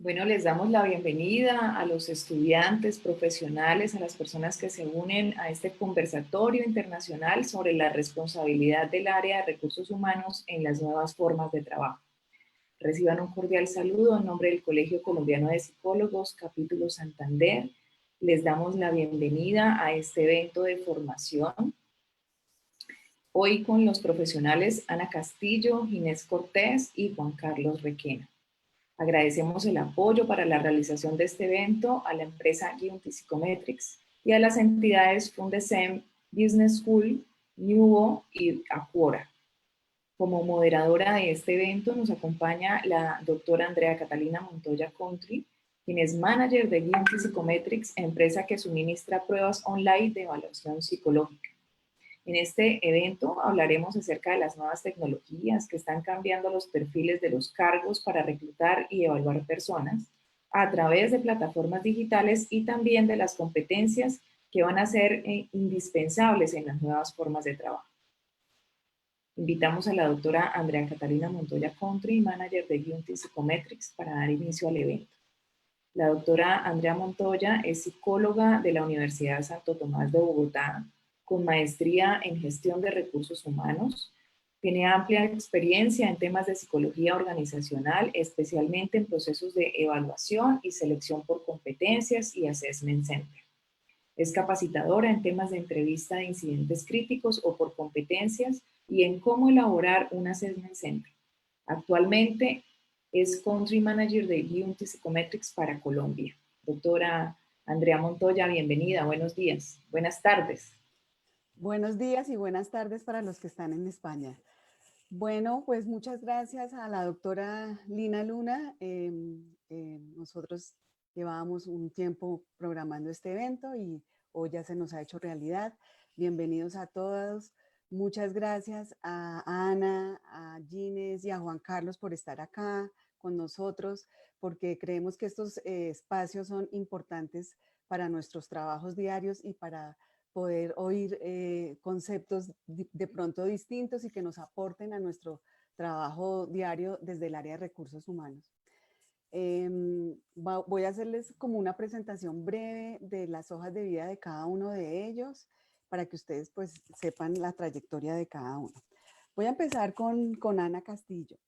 Bueno, les damos la bienvenida a los estudiantes, profesionales, a las personas que se unen a este conversatorio internacional sobre la responsabilidad del área de recursos humanos en las nuevas formas de trabajo. Reciban un cordial saludo en nombre del Colegio Colombiano de Psicólogos, capítulo Santander. Les damos la bienvenida a este evento de formación. Hoy con los profesionales Ana Castillo, Ginés Cortés y Juan Carlos Requena. Agradecemos el apoyo para la realización de este evento a la empresa Giunti Psychometrics y a las entidades Fundesem, Business School, Nuvo y Aquora. Como moderadora de este evento nos acompaña la doctora Andrea Catalina Montoya Country, quien es manager de Giunti Psychometrics, empresa que suministra pruebas online de evaluación psicológica. En este evento hablaremos acerca de las nuevas tecnologías que están cambiando los perfiles de los cargos para reclutar y evaluar personas a través de plataformas digitales y también de las competencias que van a ser indispensables en las nuevas formas de trabajo. Invitamos a la doctora Andrea Catalina Montoya Country, manager de Giunti Psychometrics, para dar inicio al evento. La doctora Andrea Montoya es psicóloga de la Universidad Santo Tomás de Bogotá, con maestría en gestión de recursos humanos. Tiene amplia experiencia en temas de psicología organizacional, especialmente en procesos de evaluación y selección por competencias y assessment center. Es capacitadora en temas de entrevista de incidentes críticos o por competencias y en cómo elaborar un assessment center. Actualmente es Country Manager de Giunti Psychometrics para Colombia. Doctora Andrea Montoya, bienvenida, buenos días, buenas tardes. Buenos días y buenas tardes para los que están en España. Bueno, pues muchas gracias a la doctora Lina Luna. Nosotros llevábamos un tiempo programando este evento y hoy ya se nos ha hecho realidad. Bienvenidos a todos. Muchas gracias a Ana, a Ginés y a Juan Carlos por estar acá con nosotros, porque creemos que estos espacios son importantes para nuestros trabajos diarios y para poder oír conceptos de pronto distintos y que nos aporten a nuestro trabajo diario desde el área de recursos humanos. Voy a hacerles como una presentación breve de las hojas de vida de cada uno de ellos para que ustedes pues sepan la trayectoria de cada uno. Voy a empezar con Ana Castillo.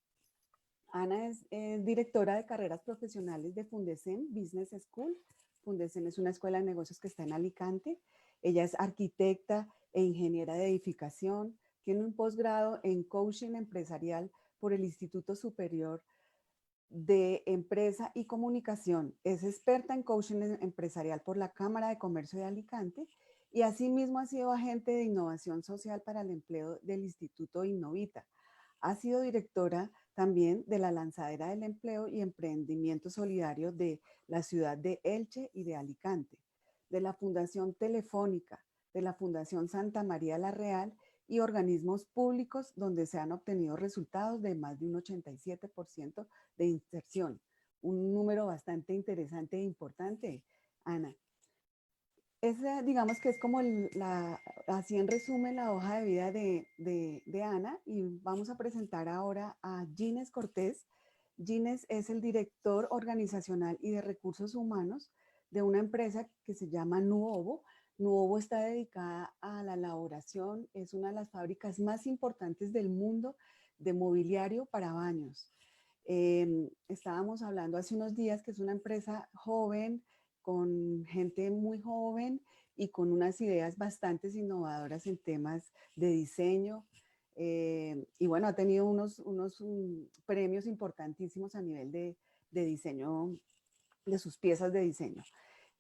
Ana es directora de carreras profesionales de Fundesem Business School. Fundesem es una escuela de negocios que está en Alicante. Ella es arquitecta e ingeniera de edificación. Tiene un posgrado en coaching empresarial por el Instituto Superior de Empresa y Comunicación. Es experta en coaching empresarial por la Cámara de Comercio de Alicante y asimismo ha sido agente de innovación social para el empleo del Instituto Innovita. Ha sido directora también de la Lanzadera del Empleo y Emprendimiento Solidario de la ciudad de Elche y de Alicante, de la Fundación Telefónica, de la Fundación Santa María la Real y organismos públicos donde se han obtenido resultados de más de un 87% de inserción. Un número bastante interesante e importante, Ana. Esa, digamos que es como así en resumen la hoja de vida de Ana, y vamos a presentar ahora a Ginés Cortés. Ginés es el director organizacional y de recursos humanos de una empresa que se llama Nuovo. Nuovo está dedicada a la elaboración, es una de las fábricas más importantes del mundo de mobiliario para baños. Estábamos hablando hace unos días que es una empresa joven, con gente muy joven y con unas ideas bastante innovadoras en temas de diseño. Y bueno, ha tenido unos premios importantísimos a nivel de diseño, de sus piezas de diseño.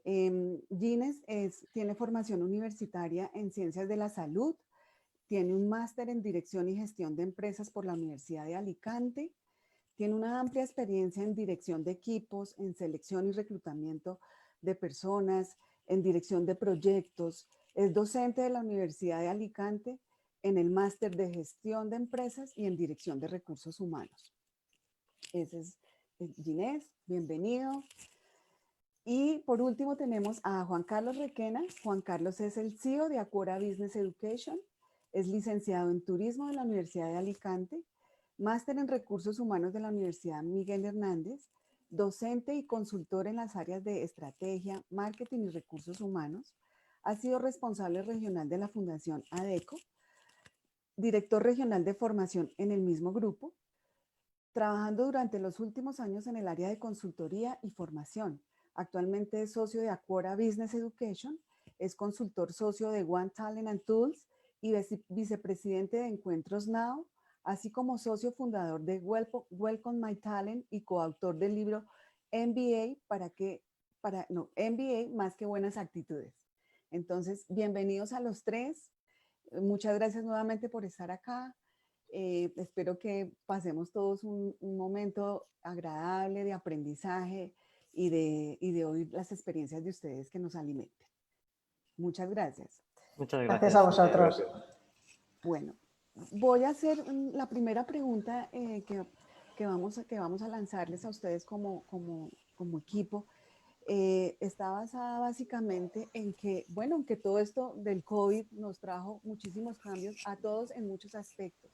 Ginés tiene formación universitaria en ciencias de la salud, tiene un máster en dirección y gestión de empresas por la Universidad de Alicante, tiene una amplia experiencia en dirección de equipos, en selección y reclutamiento de personas, en dirección de proyectos. Es docente de la Universidad de Alicante en el máster de gestión de empresas y en dirección de recursos humanos. Ese es Ginés, bienvenido. Y por último tenemos a Juan Carlos Requena. Juan Carlos es el CEO de Aquora Business Education, es licenciado en turismo de la Universidad de Alicante, máster en recursos humanos de la Universidad Miguel Hernández, docente y consultor en las áreas de estrategia, marketing y recursos humanos. Ha sido responsable regional de la Fundación ADECO, director regional de formación en el mismo grupo, trabajando durante los últimos años en el área de consultoría y formación. Actualmente es socio de Acquora Business Education, es consultor socio de One Talent and Tools y vicepresidente de Encuentros Now, así como socio fundador de Welcome My Talent y coautor del libro MBA MBA más que buenas actitudes. Entonces, bienvenidos a los tres. Muchas gracias nuevamente por estar acá. Espero que pasemos todos un momento agradable de aprendizaje y de oír las experiencias de ustedes que nos alimenten. Muchas gracias. Muchas gracias a vosotros. Bueno, voy a hacer la primera pregunta que vamos a lanzarles a ustedes como equipo. Está basada básicamente en que, bueno, que todo esto del COVID nos trajo muchísimos cambios a todos en muchos aspectos.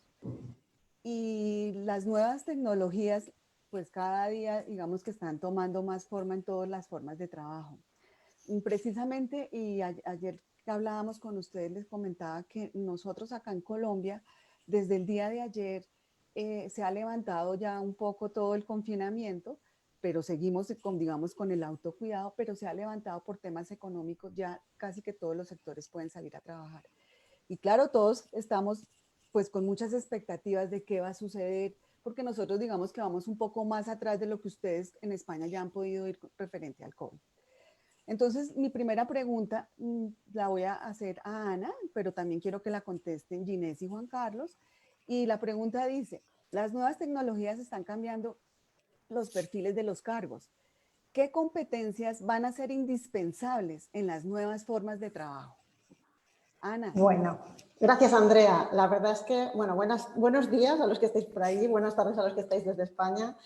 Y las nuevas tecnologías, pues cada día, digamos que están tomando más forma en todas las formas de trabajo. Precisamente, y ayer que hablábamos con ustedes, les comentaba que nosotros acá en Colombia, desde el día de ayer, se ha levantado ya un poco todo el confinamiento, pero seguimos digamos, con el autocuidado, pero se ha levantado por temas económicos, ya casi que todos los sectores pueden salir a trabajar. Y claro, todos estamos pues con muchas expectativas de qué va a suceder, porque nosotros digamos que vamos un poco más atrás de lo que ustedes en España ya han podido ir referente al COVID. Entonces, mi primera pregunta la voy a hacer a Ana, pero también quiero que la contesten Ginés y Juan Carlos. Y la pregunta dice, las nuevas tecnologías están cambiando los perfiles de los cargos. ¿Qué competencias van a ser indispensables en las nuevas formas de trabajo? Ana. Bueno, gracias Andrea. La verdad es que, bueno, buenos días a los que estáis por ahí, buenas tardes a los que estáis desde España.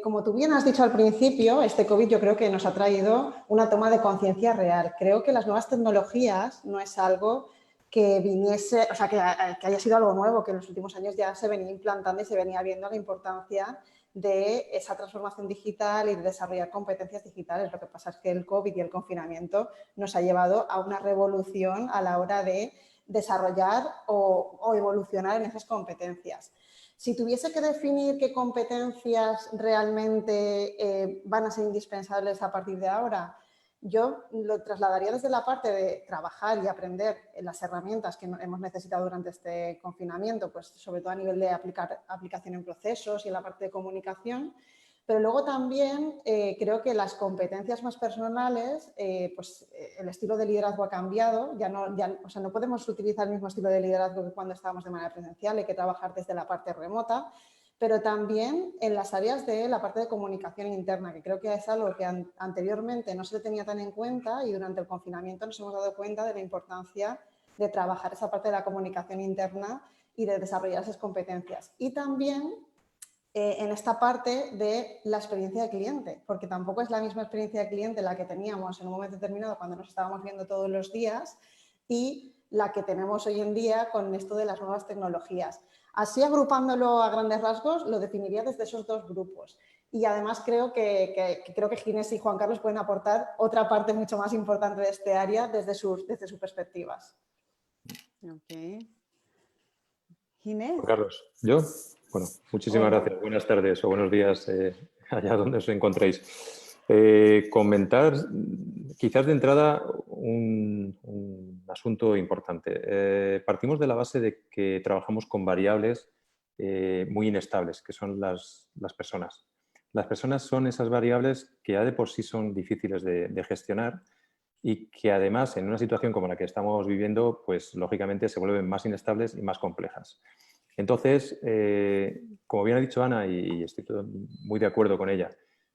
Como tú bien has dicho al principio, este COVID yo creo que nos ha traído una toma de conciencia real. Creo que las nuevas tecnologías no es algo que viniese, o sea, que haya sido algo nuevo, que en los últimos años ya se venía implantando y se venía viendo la importancia de esa transformación digital y de desarrollar competencias digitales. Lo que pasa es que el COVID y el confinamiento nos ha llevado a una revolución a la hora de desarrollar o evolucionar en esas competencias. Si tuviese que definir qué competencias realmente van a ser indispensables a partir de ahora, yo lo trasladaría desde la parte de trabajar y aprender en las herramientas que hemos necesitado durante este confinamiento, pues sobre todo a nivel de aplicación en procesos y en la parte de comunicación, pero luego también creo que las competencias más personales, pues el estilo de liderazgo ha cambiado, o sea, no podemos utilizar el mismo estilo de liderazgo que cuando estábamos de manera presencial, hay que trabajar desde la parte remota, pero también en las áreas de la parte de comunicación interna, que creo que es algo que anteriormente no se tenía tan en cuenta y durante el confinamiento nos hemos dado cuenta de la importancia de trabajar esa parte de la comunicación interna y de desarrollar esas competencias. Y también en esta parte de la experiencia de cliente, porque tampoco es la misma experiencia de cliente la que teníamos en un momento determinado cuando nos estábamos viendo todos los días y la que tenemos hoy en día con esto de las nuevas tecnologías. Así, agrupándolo a grandes rasgos, lo definiría desde esos dos grupos. Y además creo que Ginés y Juan Carlos pueden aportar otra parte mucho más importante de este área desde sus perspectivas. Ok. Ginés. Juan Carlos, ¿yo? Bueno, muchísimas gracias. Buenas tardes o buenos días allá donde os encontréis. Comentar quizás de entrada un asunto importante. Partimos de la base de que trabajamos con variables muy inestables, que son las personas. Las personas son esas variables que ya de por sí son difíciles de gestionar y que además en una situación como la que estamos viviendo, pues lógicamente se vuelven más inestables y más complejas. Entonces, como bien ha dicho Ana, y estoy muy de acuerdo con ella,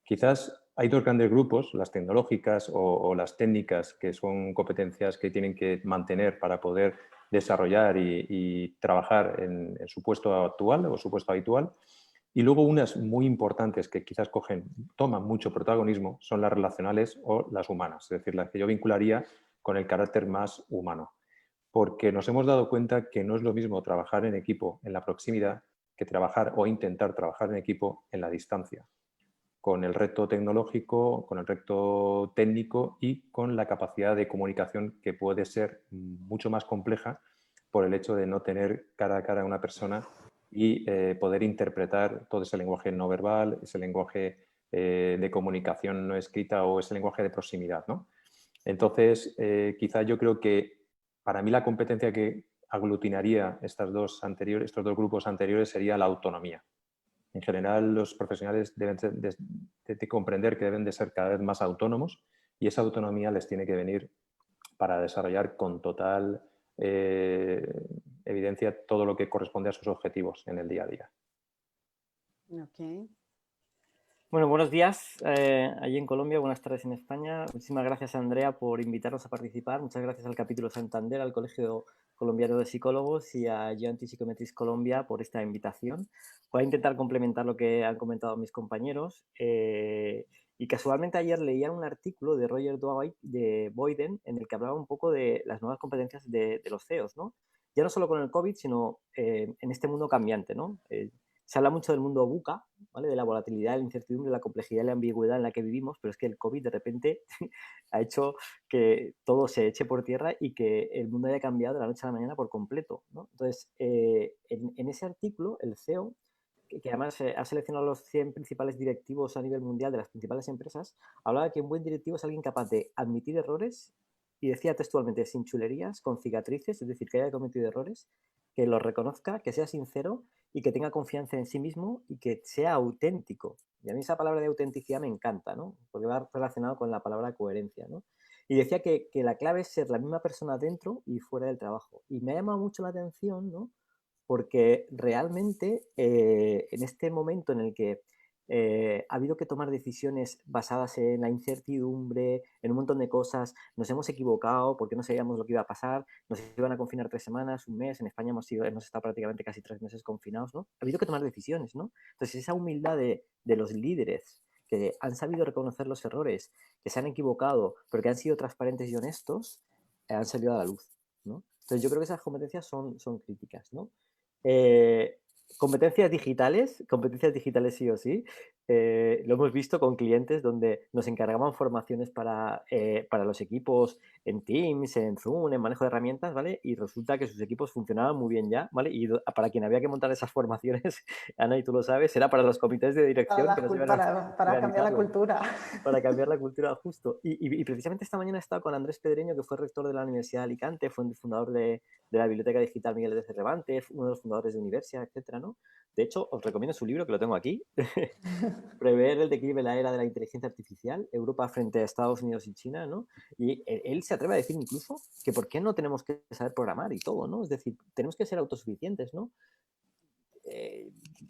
quizás hay dos grandes grupos, las tecnológicas o las técnicas, que son competencias que tienen que mantener para poder desarrollar y trabajar en su puesto actual o su puesto habitual. Y luego unas muy importantes que quizás toman mucho protagonismo son las relacionales o las humanas, es decir, las que yo vincularía con el carácter más humano. Porque nos hemos dado cuenta que no es lo mismo trabajar en equipo en la proximidad que trabajar o intentar trabajar en equipo en la distancia. con el reto tecnológico, con el reto técnico y con la capacidad de comunicación que puede ser mucho más compleja por el hecho de no tener cara a cara a una persona y poder interpretar todo ese lenguaje no verbal, ese lenguaje de comunicación no escrita o ese lenguaje de proximidad, ¿no? Entonces, quizá yo creo que para mí la competencia que aglutinaría estos dos grupos anteriores sería la autonomía. En general, los profesionales deben de comprender que deben de ser cada vez más autónomos y esa autonomía les tiene que venir para desarrollar con total evidencia todo lo que corresponde a sus objetivos en el día a día. Ok. Bueno, buenos días allí en Colombia, buenas tardes en España. Muchísimas gracias, Andrea, por invitarnos a participar. Muchas gracias al capítulo Santander, al Colegio Colombiano de Psicólogos y a Gianti Psicometris Colombia por esta invitación. Voy a intentar complementar lo que han comentado mis compañeros. Y casualmente ayer leía un artículo de Roger Boyden en el que hablaba un poco de las nuevas competencias de los CEOs, ¿no? Ya no solo con el COVID, sino en este mundo cambiante, ¿no? Se habla mucho del mundo VUCA, ¿vale? De la volatilidad, la incertidumbre, la complejidad y la ambigüedad en la que vivimos, pero es que el COVID de repente ha hecho que todo se eche por tierra y que el mundo haya cambiado de la noche a la mañana por completo, ¿no? Entonces, en ese artículo, el CEO, que además ha seleccionado los 100 principales directivos a nivel mundial de las principales empresas, hablaba de que un buen directivo es alguien capaz de admitir errores, y decía textualmente, sin chulerías, con cicatrices, es decir, que haya cometido errores, que los reconozca, que sea sincero y que tenga confianza en sí mismo y que sea auténtico. Y a mí esa palabra de autenticidad me encanta, ¿no? Porque va relacionado con la palabra coherencia, ¿no? Y decía que la clave es ser la misma persona dentro y fuera del trabajo. Y me ha llamado mucho la atención, ¿no? Porque realmente en este momento en el que ha habido que tomar decisiones basadas en la incertidumbre, en un montón de cosas, nos hemos equivocado porque no sabíamos lo que iba a pasar, nos iban a confinar 3 semanas, un mes, en España hemos estado prácticamente casi 3 meses confinados, ¿no? Ha habido que tomar decisiones, ¿no? Entonces esa humildad de los líderes que han sabido reconocer los errores, que se han equivocado, pero que han sido transparentes y honestos, han salido a la luz, ¿no? Entonces yo creo que esas competencias son críticas, ¿no? Competencias digitales sí o sí. Lo hemos visto con clientes donde nos encargaban formaciones para los equipos en Teams, en Zoom, en manejo de herramientas, ¿vale? Y resulta que sus equipos funcionaban muy bien ya, ¿vale? Y para quien había que montar esas formaciones, Ana, y tú lo sabes, era para los comités de dirección que nos iban a para cambiar la cultura. Para cambiar la cultura, justo. Y precisamente esta mañana he estado con Andrés Pedreño, que fue rector de la Universidad de Alicante, fue el fundador de la Biblioteca Digital Miguel de Cervantes, uno de los fundadores de Universia, etcétera, ¿no? De hecho, os recomiendo su libro, que lo tengo aquí, Prever el declive de la era de la inteligencia artificial, Europa frente a Estados Unidos y China, ¿no? Y él se atreve a decir incluso que por qué no tenemos que saber programar y todo, ¿no? Es decir, tenemos que ser autosuficientes, ¿no?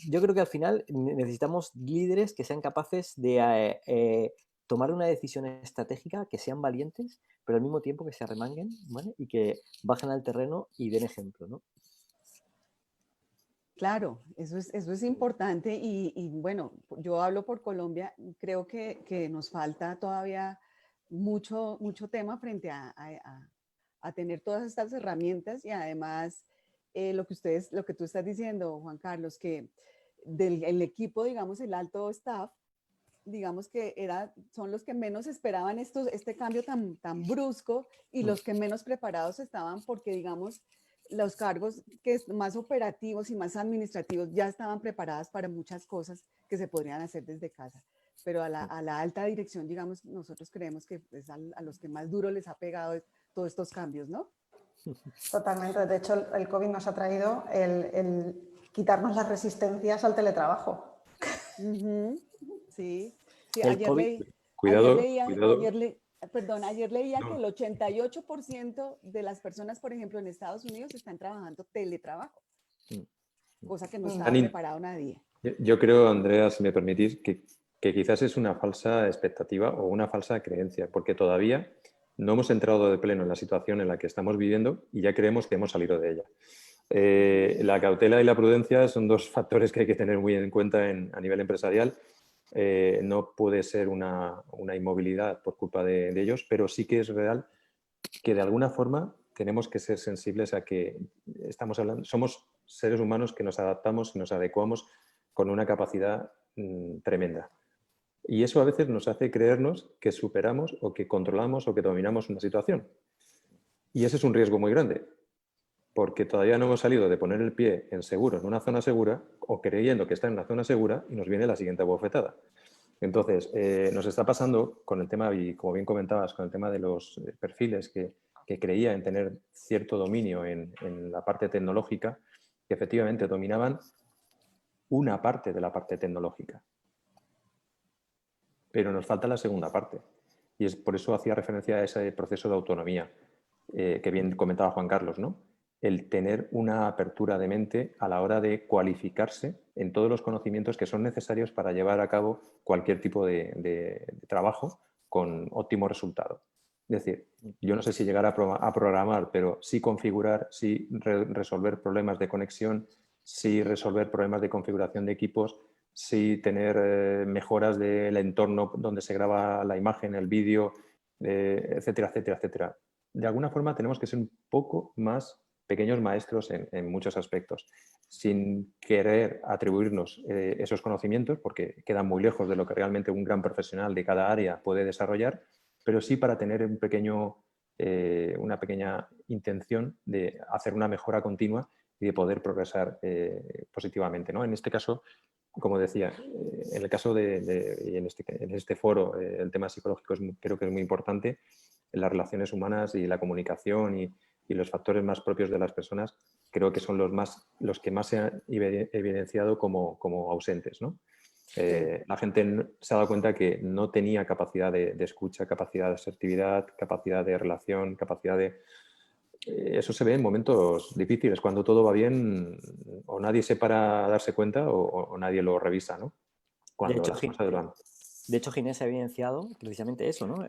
Yo creo que al final necesitamos líderes que sean capaces de tomar una decisión estratégica, que sean valientes, pero al mismo tiempo que se arremanguen, ¿vale? Y que bajen al terreno y den ejemplo, ¿no? Claro, eso es importante y bueno, yo hablo por Colombia, creo que nos falta todavía mucho tema frente a tener todas estas herramientas y además lo que tú estás diciendo, Juan Carlos, que el equipo, digamos, el alto staff, digamos que son los que menos esperaban este cambio tan brusco y los que menos preparados estaban porque, digamos, los cargos que más operativos y más administrativos ya estaban preparadas para muchas cosas que se podrían hacer desde casa. Pero a la alta dirección, digamos, nosotros creemos que es a los que más duro les ha pegado todos estos cambios, ¿no? Totalmente. De hecho, el COVID nos ha traído el quitarnos las resistencias al teletrabajo. Sí. Ayer leía que el 88% de las personas, por ejemplo, en Estados Unidos están trabajando teletrabajo, cosa que no estaba preparado nadie. Yo creo, Andrea, si me permitís, que quizás es una falsa expectativa o una falsa creencia, porque todavía no hemos entrado de pleno en la situación en la que estamos viviendo y ya creemos que hemos salido de ella. La cautela y la prudencia son dos factores que hay que tener muy en cuenta a nivel empresarial. No puede ser una inmovilidad por culpa de ellos, pero sí que es real que de alguna forma tenemos que ser sensibles a que somos seres humanos que nos adaptamos y nos adecuamos con una capacidad tremenda. Y eso a veces nos hace creernos que superamos o que controlamos o que dominamos una situación. Y ese es un riesgo muy grande, porque todavía no hemos salido de poner el pie en seguro, en una zona segura, o creyendo que está en una zona segura, y nos viene la siguiente bofetada. Entonces, nos está pasando con el tema, y como bien comentabas, con el tema de los perfiles que creían tener cierto dominio en la parte tecnológica, que efectivamente dominaban una parte de la parte tecnológica. Pero nos falta la segunda parte. Y es por eso hacía referencia a ese proceso de autonomía que bien comentaba Juan Carlos, ¿no? El tener una apertura de mente a la hora de cualificarse en todos los conocimientos que son necesarios para llevar a cabo cualquier tipo de trabajo con óptimo resultado. Es decir, yo no sé si llegar a programar, pero sí configurar, sí resolver problemas de conexión, sí resolver problemas de configuración de equipos, sí tener mejoras del entorno donde se graba la imagen, el vídeo, etcétera, etcétera, etcétera. De alguna forma tenemos que ser un poco más pequeños maestros en muchos aspectos, sin querer atribuirnos esos conocimientos, porque quedan muy lejos de lo que realmente un gran profesional de cada área puede desarrollar, pero sí para tener una pequeña intención de hacer una mejora continua y de poder progresar positivamente, ¿no? En este caso, como decía, en el caso en este foro, el tema psicológico creo que es muy importante. Las relaciones humanas y la comunicación y los factores más propios de las personas creo que son los que más se han evidenciado como ausentes, ¿no? La gente se ha dado cuenta que no tenía capacidad de escucha, capacidad de asertividad, capacidad de relación, capacidad de... Eso se ve en momentos difíciles, cuando todo va bien, o nadie se para a darse cuenta o nadie lo revisa, ¿no? Cuando las cosas van. De hecho, Ginés ha evidenciado precisamente eso, ¿no?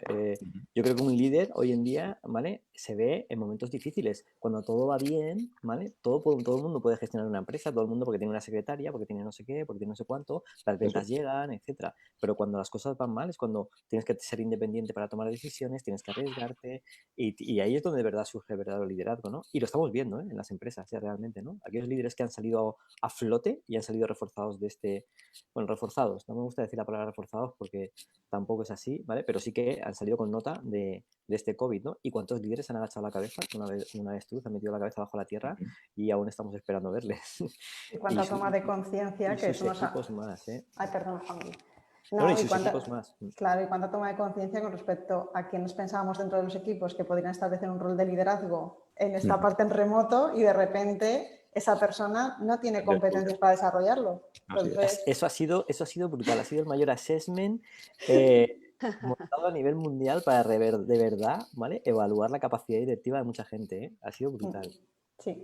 Yo creo que un líder hoy en día, ¿vale? Se ve en momentos difíciles. Cuando todo va bien, ¿vale? Todo el mundo puede gestionar una empresa, todo el mundo porque tiene una secretaria, porque tiene no sé qué, porque tiene no sé cuánto, las ventas llegan, etcétera. Pero cuando las cosas van mal es cuando tienes que ser independiente para tomar decisiones, tienes que arriesgarte y ahí es donde de verdad surge el verdadero liderazgo, ¿no? Y lo estamos viendo, ¿eh? En las empresas, ya realmente, ¿no? Aquellos líderes que han salido a flote y han salido reforzados de este... Bueno, reforzados, no me gusta decir la palabra reforzados porque tampoco es así, ¿vale? Pero sí que han salido con nota de este COVID, ¿no? ¿Y cuántos líderes han agachado la cabeza? Una vez tú, se han metido la cabeza bajo la tierra y aún estamos esperando verles. Y cuánta toma de conciencia que sus equipos más, ¿eh? Ay, perdón, Juan. No, y sus equipos más. Claro, y cuánta toma de conciencia con respecto a quienes pensábamos dentro de los equipos que podrían establecer un rol de liderazgo en esta parte en remoto y de repente esa persona no tiene competencias para desarrollarlo. Entonces... Eso ha sido brutal, ha sido el mayor assessment montado a nivel mundial para de verdad, ¿vale? Evaluar la capacidad directiva de mucha gente, ¿eh? Ha sido brutal. Sí,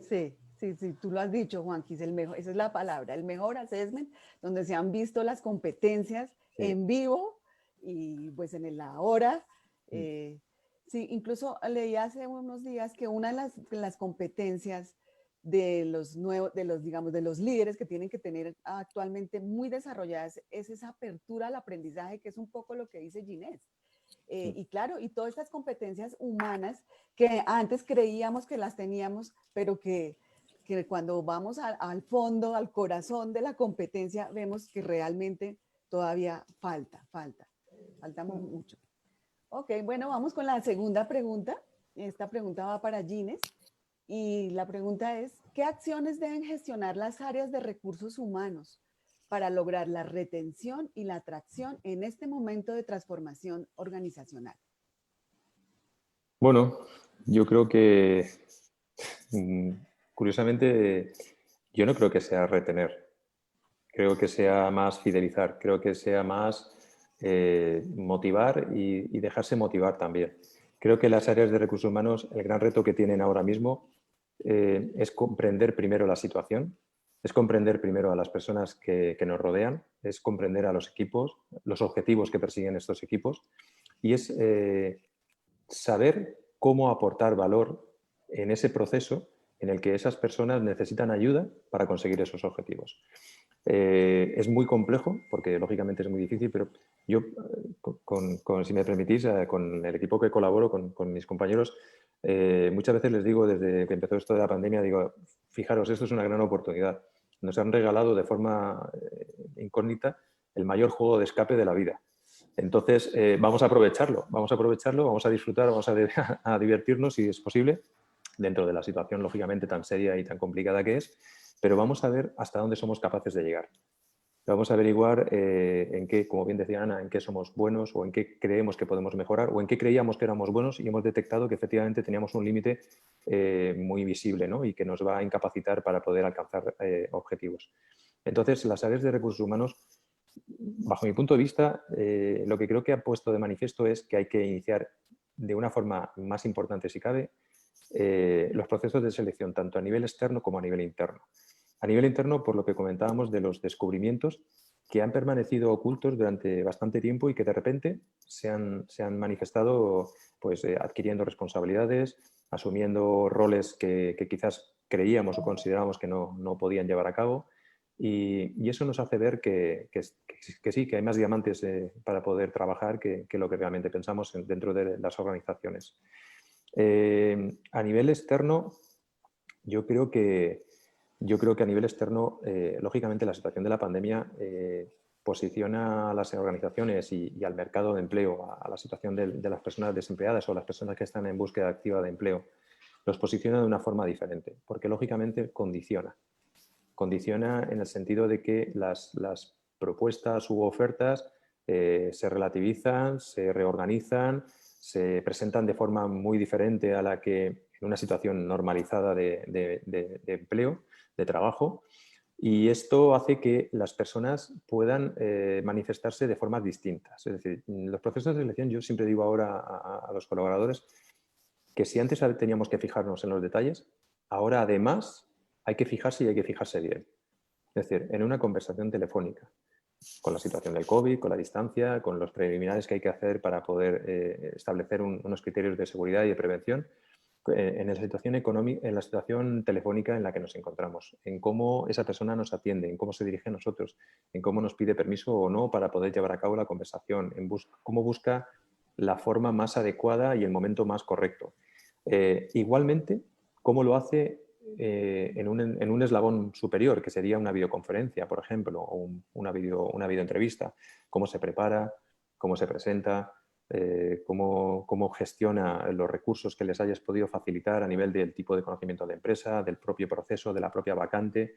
tú lo has dicho, Juanquis, esa es la palabra, el mejor assessment, donde se han visto las competencias en vivo y pues en el ahora. Sí, incluso leí hace unos días que una de las competencias de los líderes que tienen que tener actualmente muy desarrolladas es esa apertura al aprendizaje, que es un poco lo que dice Ginés. Y claro, y todas estas competencias humanas que antes creíamos que las teníamos, pero que cuando vamos al fondo, al corazón de la competencia, vemos que realmente todavía falta mucho. Ok, bueno, vamos con la segunda pregunta. Esta pregunta va para Ginés. Y la pregunta es, ¿qué acciones deben gestionar las áreas de recursos humanos para lograr la retención y la atracción en este momento de transformación organizacional? Bueno, yo creo que, curiosamente, yo no creo que sea retener. Creo que sea más fidelizar. Creo que sea más motivar y dejarse motivar también. Creo que las áreas de recursos humanos, el gran reto que tienen ahora mismo es comprender primero la situación, es comprender primero a las personas que nos rodean, es comprender a los equipos, los objetivos que persiguen estos equipos y es saber cómo aportar valor en ese proceso en el que esas personas necesitan ayuda para conseguir esos objetivos. Es muy complejo, porque lógicamente es muy difícil, pero yo, si me permitís, con el equipo que colaboro, con mis compañeros, muchas veces les digo, desde que empezó esto de la pandemia, digo, fijaros, esto es una gran oportunidad. Nos han regalado de forma incógnita el mayor juego de escape de la vida. Entonces, vamos a aprovecharlo, vamos a disfrutar, vamos a divertirnos si es posible, dentro de la situación lógicamente tan seria y tan complicada que es, pero vamos a ver hasta dónde somos capaces de llegar. Vamos a averiguar en qué, como bien decía Ana, en qué somos buenos o en qué creemos que podemos mejorar o en qué creíamos que éramos buenos y hemos detectado que efectivamente teníamos un límite muy visible, ¿no? Y que nos va a incapacitar para poder alcanzar objetivos. Entonces, las áreas de recursos humanos, bajo mi punto de vista, lo que creo que ha puesto de manifiesto es que hay que iniciar de una forma más importante, si cabe, los procesos de selección, tanto a nivel externo como a nivel interno. A nivel interno, por lo que comentábamos de los descubrimientos que han permanecido ocultos durante bastante tiempo y que de repente se han manifestado pues, adquiriendo responsabilidades, asumiendo roles que quizás creíamos o considerábamos que no podían llevar a cabo. Y eso nos hace ver que sí, que hay más diamantes para poder trabajar que lo que realmente pensamos dentro de las organizaciones. A nivel externo, yo creo que a nivel externo, lógicamente, la situación de la pandemia posiciona a las organizaciones y al mercado de empleo, a la situación de las personas desempleadas o las personas que están en búsqueda activa de empleo, los posiciona de una forma diferente, porque lógicamente condiciona. Condiciona en el sentido de que las propuestas u ofertas se relativizan, se reorganizan, se presentan de forma muy diferente a la que en una situación normalizada de empleo, de trabajo, y esto hace que las personas puedan manifestarse de formas distintas. Es decir, los procesos de selección, yo siempre digo ahora a los colaboradores que si antes teníamos que fijarnos en los detalles, ahora además hay que fijarse y hay que fijarse bien. Es decir, en una conversación telefónica, con la situación del COVID, con la distancia, con los preliminares que hay que hacer para poder establecer unos criterios de seguridad y de prevención, en la situación económica, en la situación telefónica en la que nos encontramos, en cómo esa persona nos atiende, en cómo se dirige a nosotros, en cómo nos pide permiso o no para poder llevar a cabo la conversación, en cómo busca la forma más adecuada y el momento más correcto. Igualmente, cómo lo hace en un eslabón superior, que sería una videoconferencia, por ejemplo, o una videoentrevista, cómo se prepara, cómo se presenta, cómo gestiona los recursos que les hayas podido facilitar a nivel del tipo de conocimiento de empresa, del propio proceso, de la propia vacante.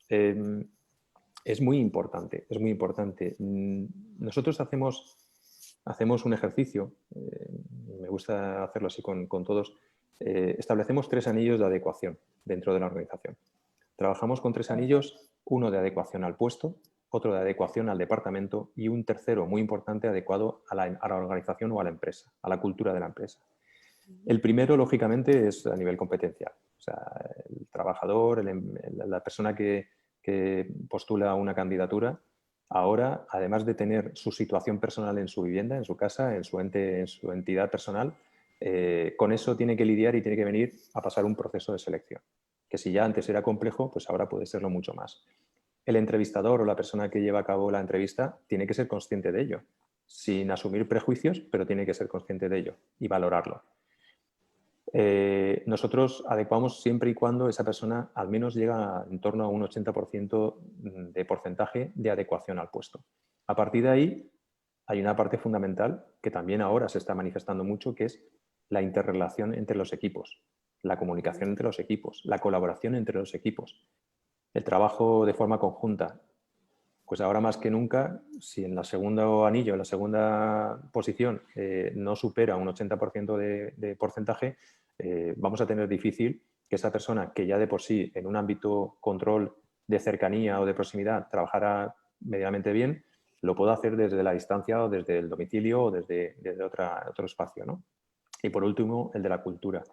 Es muy importante, es muy importante. Nosotros hacemos un ejercicio, me gusta hacerlo así con todos, establecemos 3 anillos de adecuación dentro de la organización. Trabajamos con 3 anillos, uno de adecuación al puesto, otro de adecuación al departamento y un tercero muy importante adecuado a la organización o a la empresa, a la cultura de la empresa. El primero, lógicamente, es a nivel competencial. O sea, el trabajador, la persona que postula una candidatura, ahora, además de tener su situación personal en su vivienda, en su casa, en su entidad personal, con eso tiene que lidiar y tiene que venir a pasar un proceso de selección, que si ya antes era complejo, pues ahora puede serlo mucho más. El entrevistador o la persona que lleva a cabo la entrevista tiene que ser consciente de ello, sin asumir prejuicios, pero tiene que ser consciente de ello y valorarlo. Nosotros adecuamos siempre y cuando esa persona al menos llega en torno a un 80% de porcentaje de adecuación al puesto. A partir de ahí hay una parte fundamental que también ahora se está manifestando mucho, que es la interrelación entre los equipos, la comunicación entre los equipos, la colaboración entre los equipos, el trabajo de forma conjunta. Pues ahora más que nunca, si en la segunda anillo, en la segunda posición, no supera un 80% de porcentaje, vamos a tener difícil que esa persona que ya de por sí en un ámbito control de cercanía o de proximidad trabajara medianamente bien, lo pueda hacer desde la distancia o desde el domicilio o desde otro espacio, ¿no? Y por último, el de la cultura.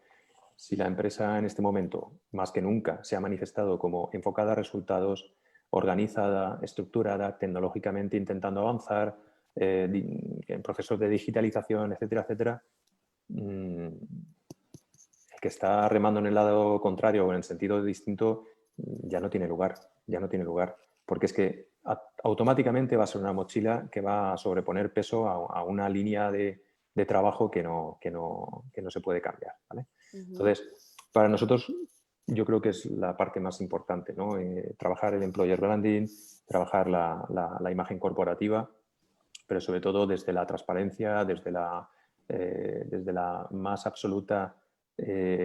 Si la empresa en este momento, más que nunca, se ha manifestado como enfocada a resultados, organizada, estructurada, tecnológicamente intentando avanzar, en procesos de digitalización, etcétera, etcétera, el que está remando en el lado contrario o en el sentido distinto ya no tiene lugar, porque es que automáticamente va a ser una mochila que va a sobreponer peso a una línea de trabajo que no se puede cambiar, ¿vale? Entonces, para nosotros yo creo que es la parte más importante, ¿no? Trabajar el employer branding, trabajar la imagen corporativa pero sobre todo desde la transparencia, desde la más absoluta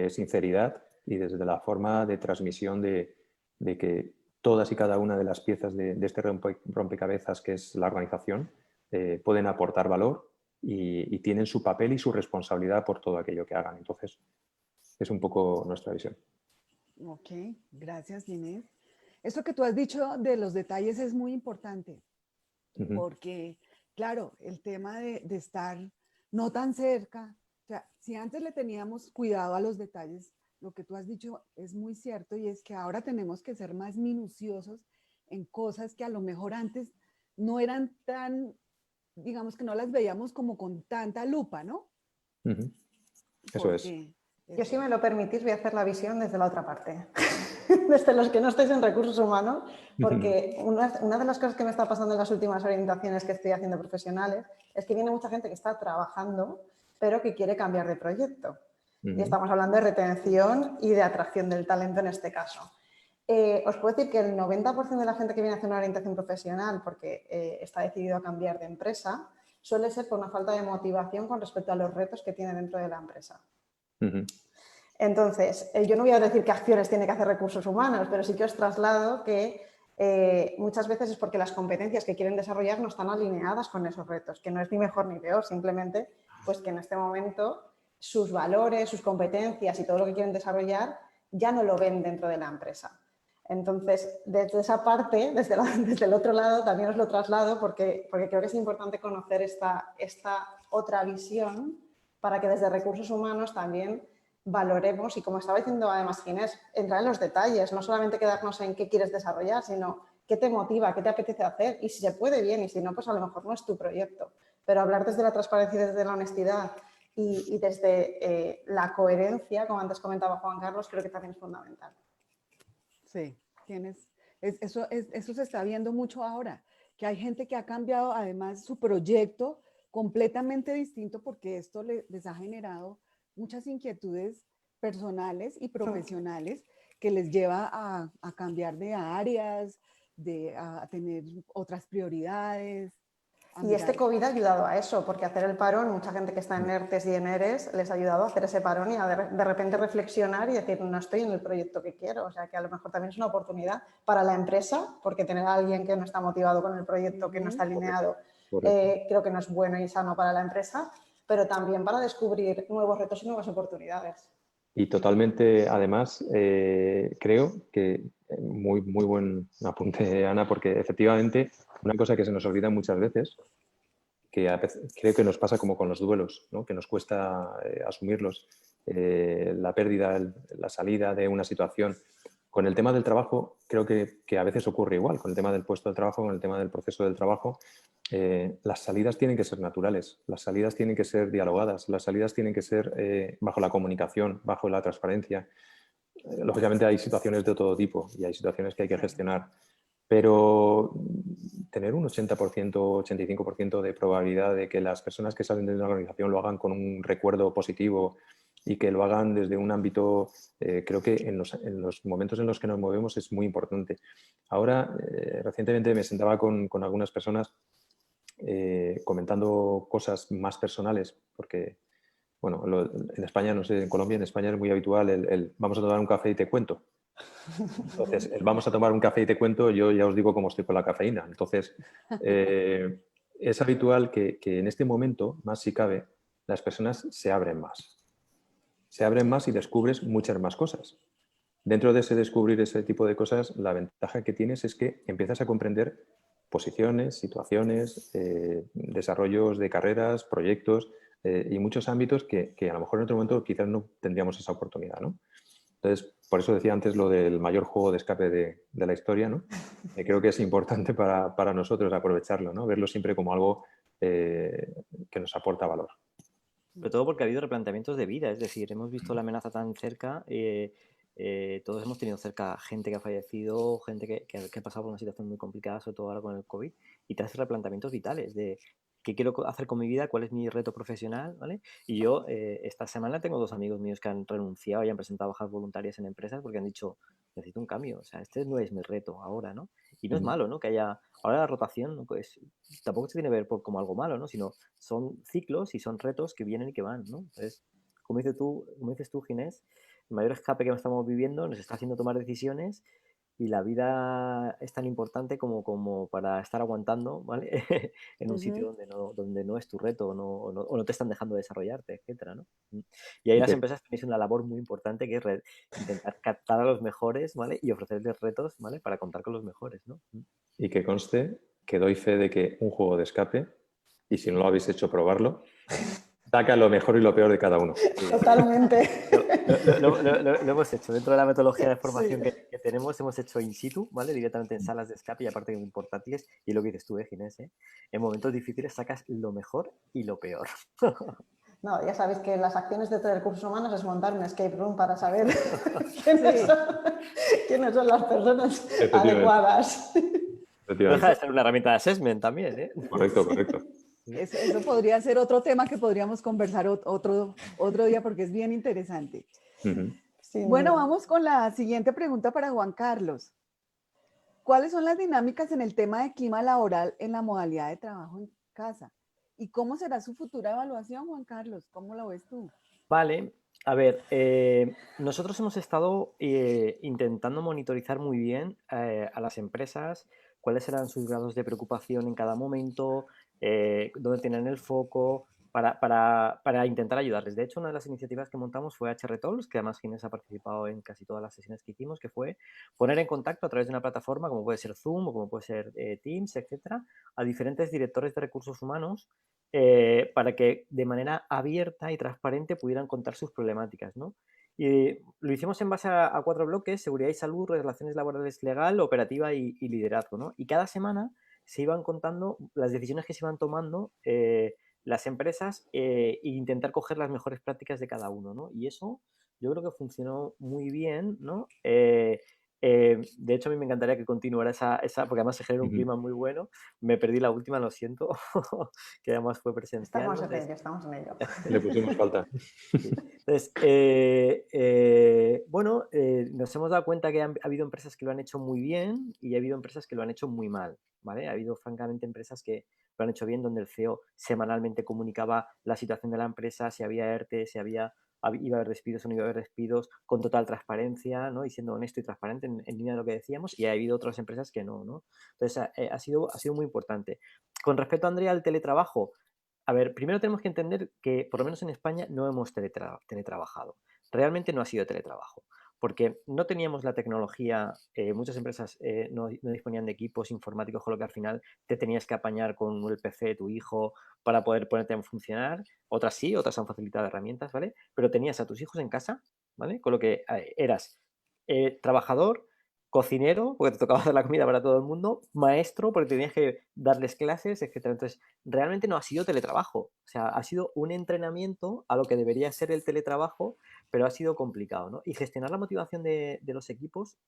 sinceridad y desde la forma de transmisión de que todas y cada una de las piezas de este rompecabezas que es la organización pueden aportar valor y tienen su papel y su responsabilidad por todo aquello que hagan. Entonces, es un poco nuestra visión. Ok, gracias, Inés. Esto que tú has dicho de los detalles es muy importante, porque, claro, el tema de estar no tan cerca, o sea, si antes le teníamos cuidado a los detalles, lo que tú has dicho es muy cierto y es que ahora tenemos que ser más minuciosos en cosas que a lo mejor antes no eran tan, digamos que no las veíamos como con tanta lupa, ¿no? Eso es. Yo, si me lo permitís, voy a hacer la visión desde la otra parte, desde los que no estáis en recursos humanos, porque una de las cosas que me está pasando en las últimas orientaciones que estoy haciendo profesionales es que viene mucha gente que está trabajando, pero que quiere cambiar de proyecto. Y estamos hablando de retención y de atracción del talento en este caso. Os puedo decir que el 90% de la gente que viene a hacer una orientación profesional porque está decidido a cambiar de empresa suele ser por una falta de motivación con respecto a los retos que tiene dentro de la empresa. Entonces, yo no voy a decir qué acciones tiene que hacer recursos humanos, pero sí que os traslado que muchas veces es porque las competencias que quieren desarrollar no están alineadas con esos retos, que no es ni mejor ni peor, simplemente pues que en este momento sus valores, sus competencias y todo lo que quieren desarrollar ya no lo ven dentro de la empresa. Entonces, desde esa parte, desde el otro lado, también os lo traslado porque creo que es importante conocer esta otra visión para que desde recursos humanos también valoremos y, como estaba diciendo además Ginés, entrar en los detalles, no solamente quedarnos en qué quieres desarrollar, sino qué te motiva, qué te apetece hacer y si se puede bien y si no, pues a lo mejor no es tu proyecto. Pero hablar desde la transparencia y desde la honestidad y desde la coherencia, como antes comentaba Juan Carlos, creo que también es fundamental. Sí, eso se está viendo mucho ahora, que hay gente que ha cambiado además su proyecto completamente distinto porque esto les ha generado muchas inquietudes personales y profesionales que les lleva a cambiar de áreas, a tener otras prioridades. Y este COVID ha ayudado a eso, porque hacer el parón, mucha gente que está en ERTES y en ERES, les ha ayudado a hacer ese parón y a de repente reflexionar y decir, no estoy en el proyecto que quiero. O sea, que a lo mejor también es una oportunidad para la empresa, porque tener a alguien que no está motivado con el proyecto, que no está alineado, creo que no es bueno y sano para la empresa, pero también para descubrir nuevos retos y nuevas oportunidades. Y totalmente, además, creo que muy buen apunte, Ana, porque efectivamente una cosa que se nos olvida muchas veces, que creo que nos pasa como con los duelos, ¿no? Que nos cuesta asumirlos, la pérdida, la salida de una situación. Con el tema del trabajo, creo que a veces ocurre igual, con el tema del puesto de trabajo, con el tema del proceso del trabajo. Las salidas tienen que ser naturales, las salidas tienen que ser dialogadas, las salidas tienen que ser bajo la comunicación, bajo la transparencia. Lógicamente hay situaciones de todo tipo y hay situaciones que hay que gestionar, pero tener un 80%, 85% de probabilidad de que las personas que salen de una organización lo hagan con un recuerdo positivo y que lo hagan desde un ámbito, creo que en los momentos en los que nos movemos es muy importante. Ahora, recientemente me sentaba con algunas personas comentando cosas más personales, porque, bueno, en España, no sé, en Colombia, en España es muy habitual el vamos a tomar un café y te cuento. Entonces, el vamos a tomar un café y te cuento, yo ya os digo cómo estoy con la cafeína. Entonces, es habitual que en este momento, más si cabe, las personas se abren más. Se abren más y descubres muchas más cosas. Dentro de ese descubrir ese tipo de cosas, la ventaja que tienes es que empiezas a comprender posiciones, situaciones, desarrollos de carreras, proyectos y muchos ámbitos que a lo mejor en otro momento quizás no tendríamos esa oportunidad, ¿no? Entonces, por eso decía antes lo del mayor juego de escape de la historia, ¿no? Creo que es importante para nosotros aprovecharlo, ¿no? Verlo siempre como algo que nos aporta valor. Sobre todo porque ha habido replanteamientos de vida, es decir, hemos visto la amenaza tan cerca, todos hemos tenido cerca gente que ha fallecido, gente que ha pasado por una situación muy complicada, sobre todo ahora con el COVID, y te hace replanteamientos vitales de qué quiero hacer con mi vida, cuál es mi reto profesional, ¿vale? Y yo esta semana tengo 2 amigos míos que han renunciado y han presentado bajas voluntarias en empresas porque han dicho, necesito un cambio, o sea, este no es mi reto ahora, ¿no? Y no es malo, ¿no? Que haya... Ahora la rotación, ¿no? Pues, tampoco se tiene que ver como algo malo, ¿no? Sino son ciclos y son retos que vienen y que van, ¿no? Entonces, como dices tú, Ginés, el mayor escape que estamos viviendo nos está haciendo tomar decisiones y la vida es tan importante como para estar aguantando, ¿vale? En un sitio donde no es tu reto o no te están dejando desarrollarte, etcétera, ¿no? Y ahí Y las que, empresas tenéis una labor muy importante que es intentar captar a los mejores, ¿vale? Y ofrecerles retos, ¿vale? Para contar con los mejores, ¿no? y que conste que doy fe de que un juego de escape, y si no lo habéis hecho, probarlo, saca lo mejor y lo peor de cada uno. Totalmente. Lo hemos hecho. Dentro de la metodología de formación Sí. que tenemos, hemos hecho in situ, ¿vale? Directamente en salas de escape y aparte que muy portátiles. Y lo que dices tú, Ginés, ¿eh? En momentos difíciles sacas lo mejor y lo peor. No, ya sabéis que las acciones de recursos humanos es montar un escape room para saber Sí. quiénes son las personas Efectivamente, adecuadas. No deja de efectivamente. ser una herramienta de assessment también, ¿eh? Correcto, correcto. Eso podría ser otro tema que podríamos conversar otro día porque es bien interesante. Ujú. Sin Bueno, duda. vamos con la siguiente pregunta para Juan Carlos. ¿Cuáles son las dinámicas en el tema de clima laboral en la modalidad de trabajo en casa? ¿Y cómo será su futura evaluación, Juan Carlos? ¿Cómo lo ves tú? Vale, a ver, nosotros hemos estado intentando monitorizar muy bien a las empresas, cuáles eran sus grados de preocupación en cada momento, dónde tienen el foco, para intentar ayudarles. De hecho, una de las iniciativas que montamos fue HR Talks, que además Ginés ha participado en casi todas las sesiones que hicimos, que fue poner en contacto a través de una plataforma como puede ser Zoom o como puede ser Teams, etcétera, a diferentes directores de recursos humanos para que de manera abierta y transparente pudieran contar sus problemáticas, ¿no? Y lo hicimos en base a 4 bloques: seguridad y salud, relaciones laborales legal, operativa y liderazgo, ¿no? Y cada semana se iban contando las decisiones que se iban tomando las empresas e intentar coger las mejores prácticas de cada uno, ¿no? Y eso yo creo que funcionó muy bien, ¿no? De hecho, a mí me encantaría que continuara porque además se genera un clima muy bueno. Me perdí la última, lo siento, que además fue presencial, Estamos ¿no? en ello, estamos en ello. Le pusimos falta. Sí. Entonces, bueno, nos hemos dado cuenta que ha habido empresas que lo han hecho muy bien y ha habido empresas que lo han hecho muy mal, ¿vale? Ha habido, francamente, empresas que lo han hecho bien, donde el CEO semanalmente comunicaba la situación de la empresa, si había ERTE, si iba a haber despidos o no iba a haber despidos, con total transparencia, ¿no? Y siendo honesto y transparente en línea de lo que decíamos, y ha habido otras empresas que no, ¿no? Entonces, ha sido muy importante. Con respecto, Andrea, al teletrabajo, a ver, primero tenemos que entender que, por lo menos en España, no hemos teletrabajado. Realmente no ha sido teletrabajo, porque no teníamos la tecnología, muchas empresas no disponían de equipos informáticos, con lo que al final te tenías que apañar con el PC de tu hijo para poder ponerte a funcionar. Otras sí, otras han facilitado herramientas, ¿vale? Pero tenías a tus hijos en casa, ¿vale? Con lo que eras trabajador, cocinero, porque te tocaba hacer la comida para todo el mundo, maestro, porque tenías que darles clases, etcétera. Entonces, realmente no ha sido teletrabajo, o sea, ha sido un entrenamiento a lo que debería ser el teletrabajo, pero ha sido complicado, ¿no? Y gestionar la motivación de los equipos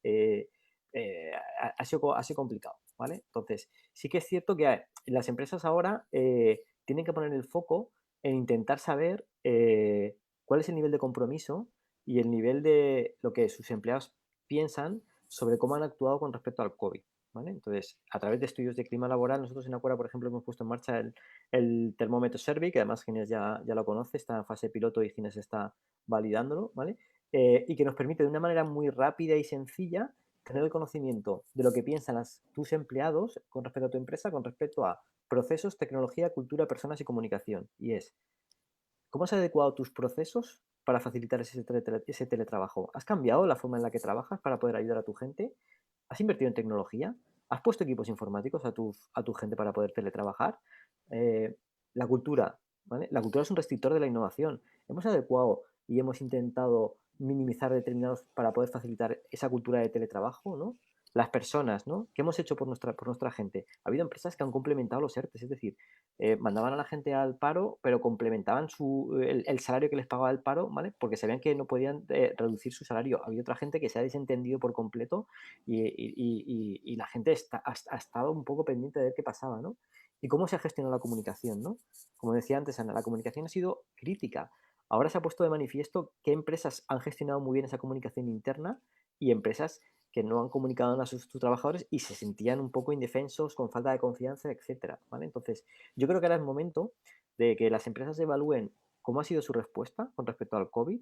ha sido complicado, ¿vale? Entonces, sí que es cierto que las empresas ahora tienen que poner el foco en intentar saber cuál es el nivel de compromiso y el nivel de lo que sus empleados piensan sobre cómo han actuado con respecto al COVID, ¿vale? Entonces, a través de estudios de clima laboral, nosotros en Acuara, por ejemplo, hemos puesto en marcha el termómetro Survey, que además Ginés ya lo conoce, está en fase piloto y Ginés está validándolo, ¿vale? Y que nos permite de una manera muy rápida y sencilla tener el conocimiento de lo que piensan tus empleados con respecto a tu empresa, con respecto a procesos, tecnología, cultura, personas y comunicación. Y es, ¿cómo has adecuado tus procesos para facilitar ese teletrabajo? ¿Has cambiado la forma en la que trabajas para poder ayudar a tu gente? ¿Has invertido en tecnología? ¿Has puesto equipos informáticos a tu gente para poder teletrabajar? La cultura, ¿vale? La cultura es un restrictor de la innovación. Hemos adecuado y hemos intentado minimizar determinados para poder facilitar esa cultura de teletrabajo, ¿no? Las personas, ¿no? ¿Qué hemos hecho por nuestra gente? Ha habido empresas que han complementado los ERTES, es decir, mandaban a la gente al paro, pero complementaban el salario que les pagaba el paro, ¿vale? Porque sabían que no podían reducir su salario. Había otra gente que se ha desentendido por completo y la gente ha estado un poco pendiente de ver qué pasaba, ¿no? Y cómo se ha gestionado la comunicación, ¿no? Como decía antes, Ana, la comunicación ha sido crítica. Ahora se ha puesto de manifiesto qué empresas han gestionado muy bien esa comunicación interna y empresas que no han comunicado a sus trabajadores y se sentían un poco indefensos, con falta de confianza, etcétera, ¿vale? Entonces, yo creo que ahora es momento de que las empresas evalúen cómo ha sido su respuesta con respecto al COVID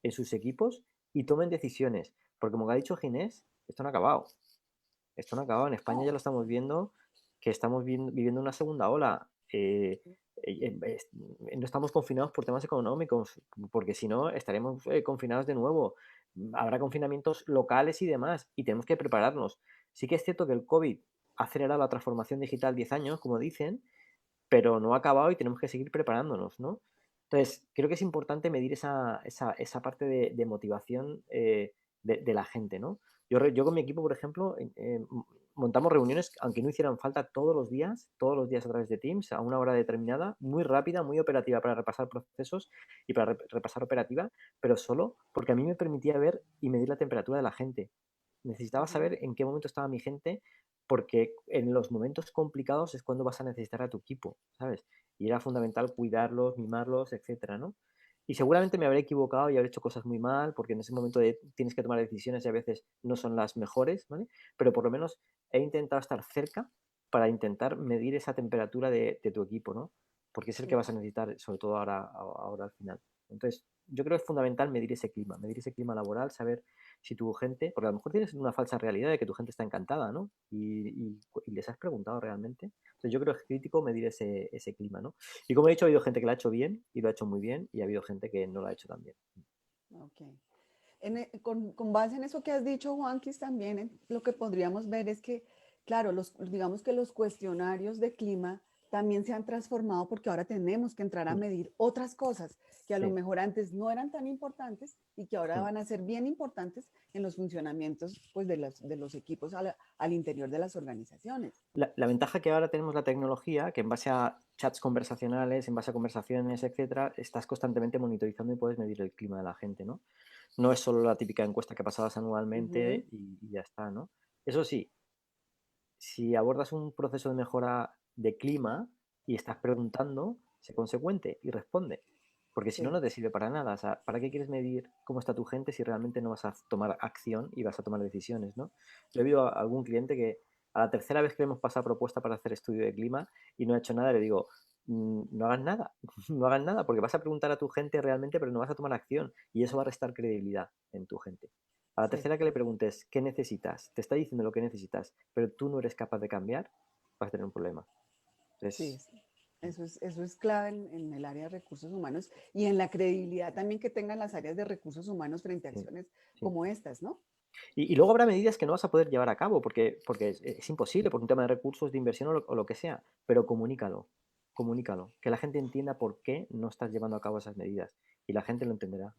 en sus equipos y tomen decisiones. Porque como ha dicho Ginés, esto no ha acabado. Esto no ha acabado. En España ya lo estamos viendo, que estamos viviendo una segunda ola. No estamos confinados por temas económicos, porque si no estaremos confinados de nuevo. Habrá confinamientos locales y demás, y tenemos que prepararnos. Sí que es cierto que el COVID ha acelerado la transformación digital 10 años, como dicen, pero no ha acabado y tenemos que seguir preparándonos, ¿no? Entonces, creo que es importante medir esa parte de motivación de la gente, ¿no? Yo con mi equipo, por ejemplo, montamos reuniones, aunque no hicieran falta, todos los días a través de Teams, a una hora determinada, muy rápida, muy operativa para repasar procesos y para repasar operativa, pero solo porque a mí me permitía ver y medir la temperatura de la gente. Necesitaba saber en qué momento estaba mi gente, porque en los momentos complicados es cuando vas a necesitar a tu equipo, ¿sabes? Y era fundamental cuidarlos, mimarlos, etcétera, ¿no? Y seguramente me habré equivocado y habré hecho cosas muy mal, porque en ese momento tienes que tomar decisiones y a veces no son las mejores, ¿vale? Pero por lo menos he intentado estar cerca para intentar medir esa temperatura de tu equipo, ¿no? Porque es el que vas a necesitar, sobre todo ahora al final. Entonces, yo creo que es fundamental medir ese clima laboral, saber si tu gente, porque a lo mejor tienes una falsa realidad de que tu gente está encantada, ¿no? Y les has preguntado realmente. Entonces yo creo que es crítico medir ese clima, ¿no? Y como he dicho, ha habido gente que lo ha hecho bien y lo ha hecho muy bien, y ha habido gente que no lo ha hecho tan bien. Ok. Con base en eso que has dicho, Juanquis, también lo que podríamos ver es que, claro, digamos que los cuestionarios de clima también se han transformado porque ahora tenemos que entrar a medir otras cosas que a lo mejor antes no eran tan importantes y que ahora van a ser bien importantes en los funcionamientos pues, de los equipos al interior de las organizaciones. La ventaja que ahora tenemos la tecnología, que en base a chats conversacionales, en base a conversaciones, etcétera, estás constantemente monitorizando y puedes medir el clima de la gente, ¿no? No es solo la típica encuesta que pasabas anualmente y ya está, ¿no? Eso sí, si abordas un proceso de mejora de clima y estás preguntando, sé consecuente y responde. Porque si no, no te sirve para nada. O sea, ¿para qué quieres medir cómo está tu gente si realmente no vas a tomar acción y vas a tomar decisiones, ¿no? Yo he visto a algún cliente que a la tercera vez que le hemos pasado propuesta para hacer estudio de clima y no ha hecho nada, le digo, no hagas nada, no hagas nada, porque vas a preguntar a tu gente realmente, pero no vas a tomar acción y eso va a restar credibilidad en tu gente. A la tercera que le preguntes, ¿qué necesitas? Te está diciendo lo que necesitas, pero tú no eres capaz de cambiar, vas a tener un problema. Entonces, sí. Eso es clave en el área de recursos humanos y en la credibilidad también que tengan las áreas de recursos humanos frente a acciones como estas, ¿no? Y luego habrá medidas que no vas a poder llevar a cabo porque es imposible por un tema de recursos, de inversión o lo que sea, pero comunícalo, que la gente entienda por qué no estás llevando a cabo esas medidas y la gente lo entenderá.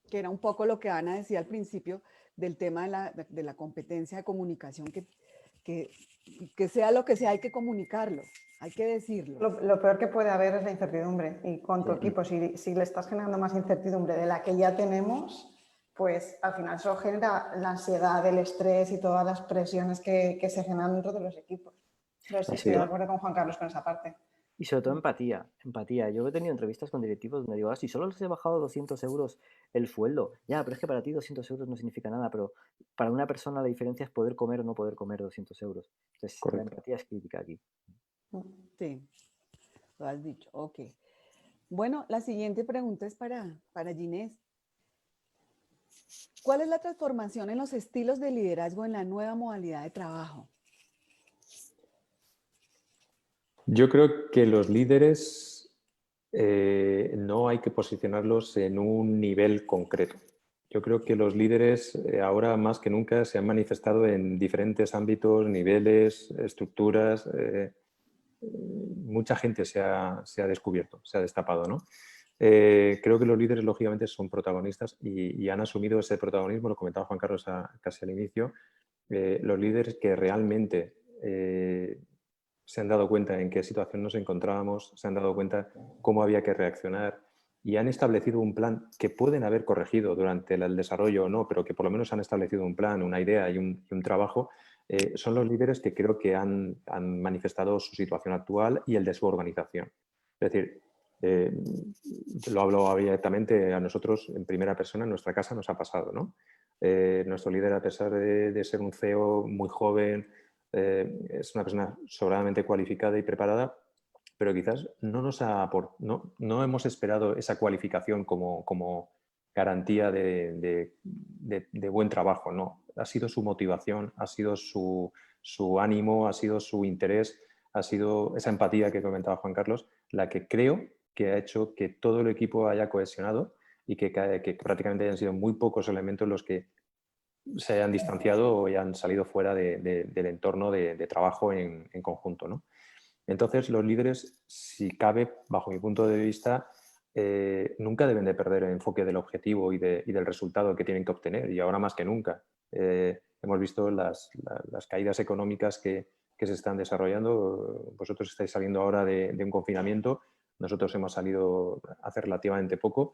Que era un poco lo que Ana decía al principio del tema de la competencia de comunicación, que sea lo que sea, hay que comunicarlo, hay que decirlo. Lo peor que puede haber es la incertidumbre. Y con tu equipo, si le estás generando más incertidumbre de la que ya tenemos, pues al final eso genera la ansiedad, el estrés y todas las presiones que se generan dentro de los equipos. Entonces, estoy de acuerdo con Juan Carlos con esa parte. Y sobre todo empatía. Yo he tenido entrevistas con directivos donde digo, si solo les he bajado 200 euros el sueldo, ya, pero es que para ti 200 euros no significa nada, pero para una persona la diferencia es poder comer o no poder comer 200 euros. Entonces, la empatía es crítica aquí. Sí, lo has dicho, ok. Bueno, la siguiente pregunta es para Ginés. ¿Cuál es la transformación en los estilos de liderazgo en la nueva modalidad de trabajo? Yo creo que los líderes no hay que posicionarlos en un nivel concreto. Yo creo que los líderes ahora más que nunca se han manifestado en diferentes ámbitos, niveles, estructuras. Mucha gente se ha descubierto, se ha destapado, ¿no? Creo que los líderes, lógicamente, son protagonistas y han asumido ese protagonismo, lo comentaba Juan Carlos casi al inicio. Los líderes que realmente se han dado cuenta en qué situación nos encontrábamos, se han dado cuenta cómo había que reaccionar y han establecido un plan que pueden haber corregido durante el desarrollo o no, pero que por lo menos han establecido un plan, una idea y un trabajo. Son los líderes que creo que han manifestado su situación actual y el de su organización. Es decir, Lo hablo abiertamente, a nosotros en primera persona, en nuestra casa nos ha pasado, ¿no? Nuestro líder, a pesar de ser un CEO muy joven, es una persona sobradamente cualificada y preparada, pero quizás no hemos esperado esa cualificación como garantía de buen trabajo, ¿no? Ha sido su motivación, ha sido su ánimo, ha sido su interés, ha sido esa empatía que comentaba Juan Carlos, la que creo que ha hecho que todo el equipo haya cohesionado y que prácticamente hayan sido muy pocos elementos los que se hayan distanciado o hayan salido fuera del entorno de trabajo en conjunto, ¿no? Entonces, los líderes, si cabe, bajo mi punto de vista, nunca deben de perder el enfoque del objetivo y del resultado que tienen que obtener, y ahora más que nunca. Hemos visto las caídas económicas que se están desarrollando. Vosotros estáis saliendo ahora de un confinamiento, nosotros hemos salido hace relativamente poco,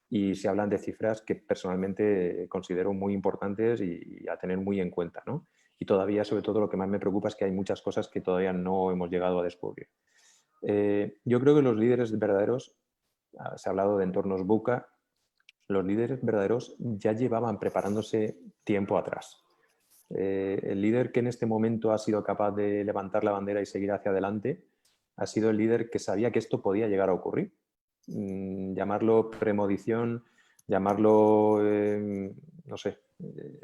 y se hablan de cifras que personalmente considero muy importantes y a tener muy en cuenta, ¿no? Y todavía, sobre todo, lo que más me preocupa es que hay muchas cosas que todavía no hemos llegado a descubrir. Yo creo que los líderes verdaderos, se ha hablado de entornos VUCA, los líderes verdaderos ya llevaban preparándose tiempo atrás. El líder que en este momento ha sido capaz de levantar la bandera y seguir hacia adelante ha sido el líder que sabía que esto podía llegar a ocurrir. Llamarlo premonición, llamarlo, no sé,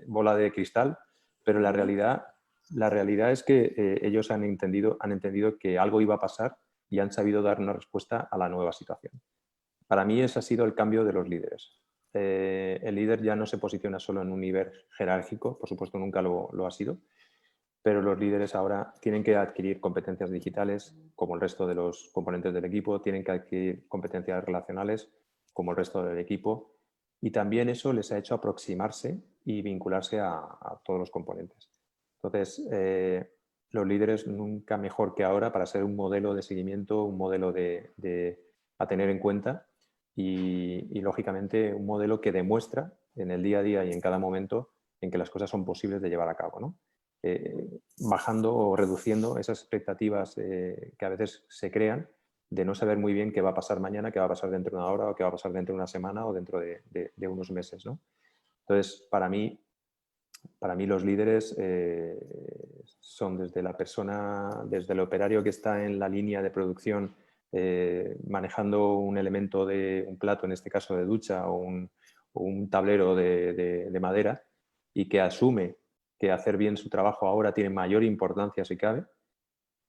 bola de cristal, pero la realidad es que ellos han entendido que algo iba a pasar y han sabido dar una respuesta a la nueva situación. Para mí ese ha sido el cambio de los líderes. El líder ya no se posiciona solo en un nivel jerárquico, por supuesto nunca lo ha sido, pero los líderes ahora tienen que adquirir competencias digitales como el resto de los componentes del equipo, tienen que adquirir competencias relacionales como el resto del equipo, y también eso les ha hecho aproximarse y vincularse a todos los componentes. Entonces, los líderes nunca mejor que ahora para ser un modelo de seguimiento, un modelo a tener en cuenta y, lógicamente, un modelo que demuestra en el día a día y en cada momento en que las cosas son posibles de llevar a cabo, ¿no? Bajando o reduciendo esas expectativas que a veces se crean de no saber muy bien qué va a pasar mañana, qué va a pasar dentro de una hora o qué va a pasar dentro de una semana o dentro de unos meses, ¿no? Entonces, para mí los líderes son desde la persona, desde el operario que está en la línea de producción manejando un elemento de un plato, en este caso de ducha, o un tablero de madera, y que asume que hacer bien su trabajo ahora tiene mayor importancia, si cabe,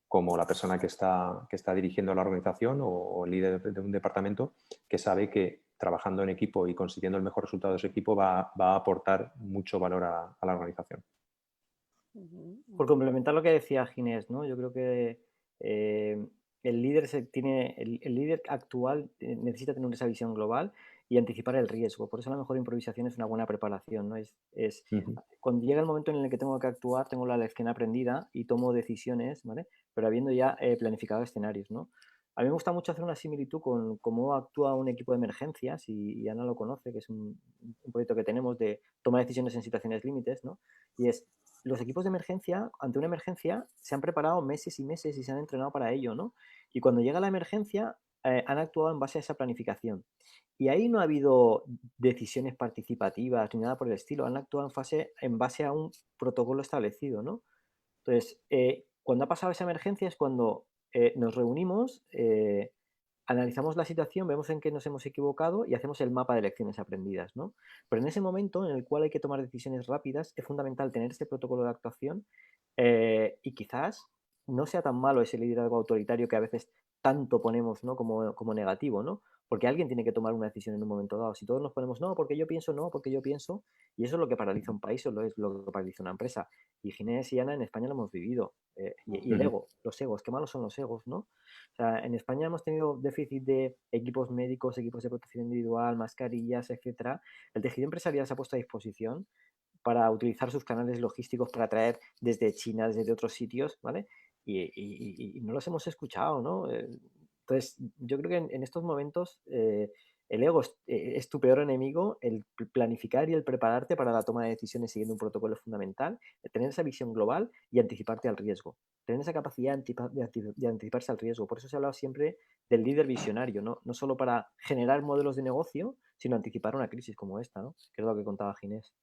como la persona que está dirigiendo la organización o el líder de un departamento, que sabe que trabajando en equipo y consiguiendo el mejor resultado de su equipo va a aportar mucho valor a la organización. Por complementar lo que decía Ginés, ¿no? Yo creo que el líder actual necesita tener esa visión global y anticipar el riesgo. Por eso la mejor improvisación es una buena preparación, ¿no? Cuando llega el momento en el que tengo que actuar, tengo la lección aprendida y tomo decisiones, ¿vale? Pero habiendo ya planificado escenarios, ¿no? A mí me gusta mucho hacer una similitud con cómo actúa un equipo de emergencias, y Ana lo conoce, que es un proyecto que tenemos de toma de decisiones en situaciones límites, ¿no? Y es, los equipos de emergencia, ante una emergencia, se han preparado meses y meses y se han entrenado para ello, ¿no? Y cuando llega la emergencia, han actuado en base a esa planificación. Y ahí no ha habido decisiones participativas ni nada por el estilo, han actuado en base a un protocolo establecido, ¿no? Entonces, cuando ha pasado esa emergencia es cuando nos reunimos, analizamos la situación, vemos en qué nos hemos equivocado y hacemos el mapa de lecciones aprendidas, ¿no? Pero en ese momento en el cual hay que tomar decisiones rápidas, es fundamental tener este protocolo de actuación y quizás no sea tan malo ese liderazgo autoritario que a veces tanto ponemos, ¿no? como negativo, ¿no? Porque alguien tiene que tomar una decisión en un momento dado. Si todos nos ponemos, no, porque yo pienso, no, porque yo pienso, y eso es lo que paraliza un país o es lo que paraliza una empresa. Y Ginés y Ana en España lo hemos vivido. Y el ego, los egos, qué malos son los egos, ¿no? O sea, en España hemos tenido déficit de equipos médicos, equipos de protección individual, mascarillas, etcétera. El tejido empresarial se ha puesto a disposición para utilizar sus canales logísticos para traer desde China, desde otros sitios, ¿vale? Y no los hemos escuchado, ¿no? Entonces, yo creo que en estos momentos El ego es tu peor enemigo, el planificar y el prepararte para la toma de decisiones siguiendo un protocolo es fundamental, tener esa visión global y anticiparte al riesgo, tener esa capacidad de anticiparse al riesgo. Por eso se ha hablado siempre del líder visionario, no solo para generar modelos de negocio, sino anticipar una crisis como esta, ¿no? Que es lo que contaba Ginés.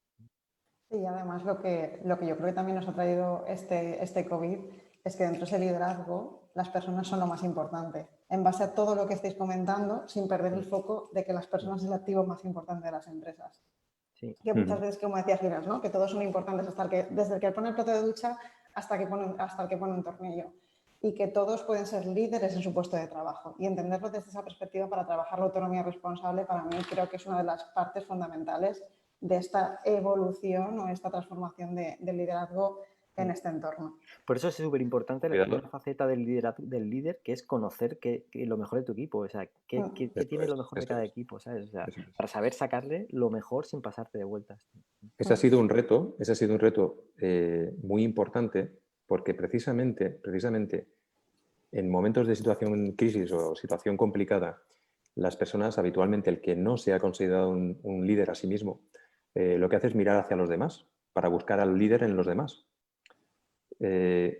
Sí, además lo que yo creo que también nos ha traído este COVID es que dentro de ese liderazgo las personas son lo más importante. En base a todo lo que estáis comentando, sin perder el foco de que las personas es el activo más importante de las empresas. Sí. Que muchas veces, como decía Giras, ¿no? Que todos son importantes desde el que pone el plato de ducha hasta el que pone un tornillo. Y que todos pueden ser líderes en su puesto de trabajo. Y entenderlo desde esa perspectiva para trabajar la autonomía responsable, para mí creo que es una de las partes fundamentales de esta evolución o esta transformación del liderazgo en este entorno. Por eso es súper importante una faceta del líder, que es conocer lo mejor de tu equipo, o sea, qué tiene lo mejor de cada equipo, ¿sabes? O sea, para saber sacarle lo mejor sin pasarte de vueltas. Ese ha sido un reto muy importante, porque precisamente en momentos de situación crisis o situación complicada, las personas habitualmente, el que no se ha considerado un líder a sí mismo, lo que hace es mirar hacia los demás para buscar al líder en los demás.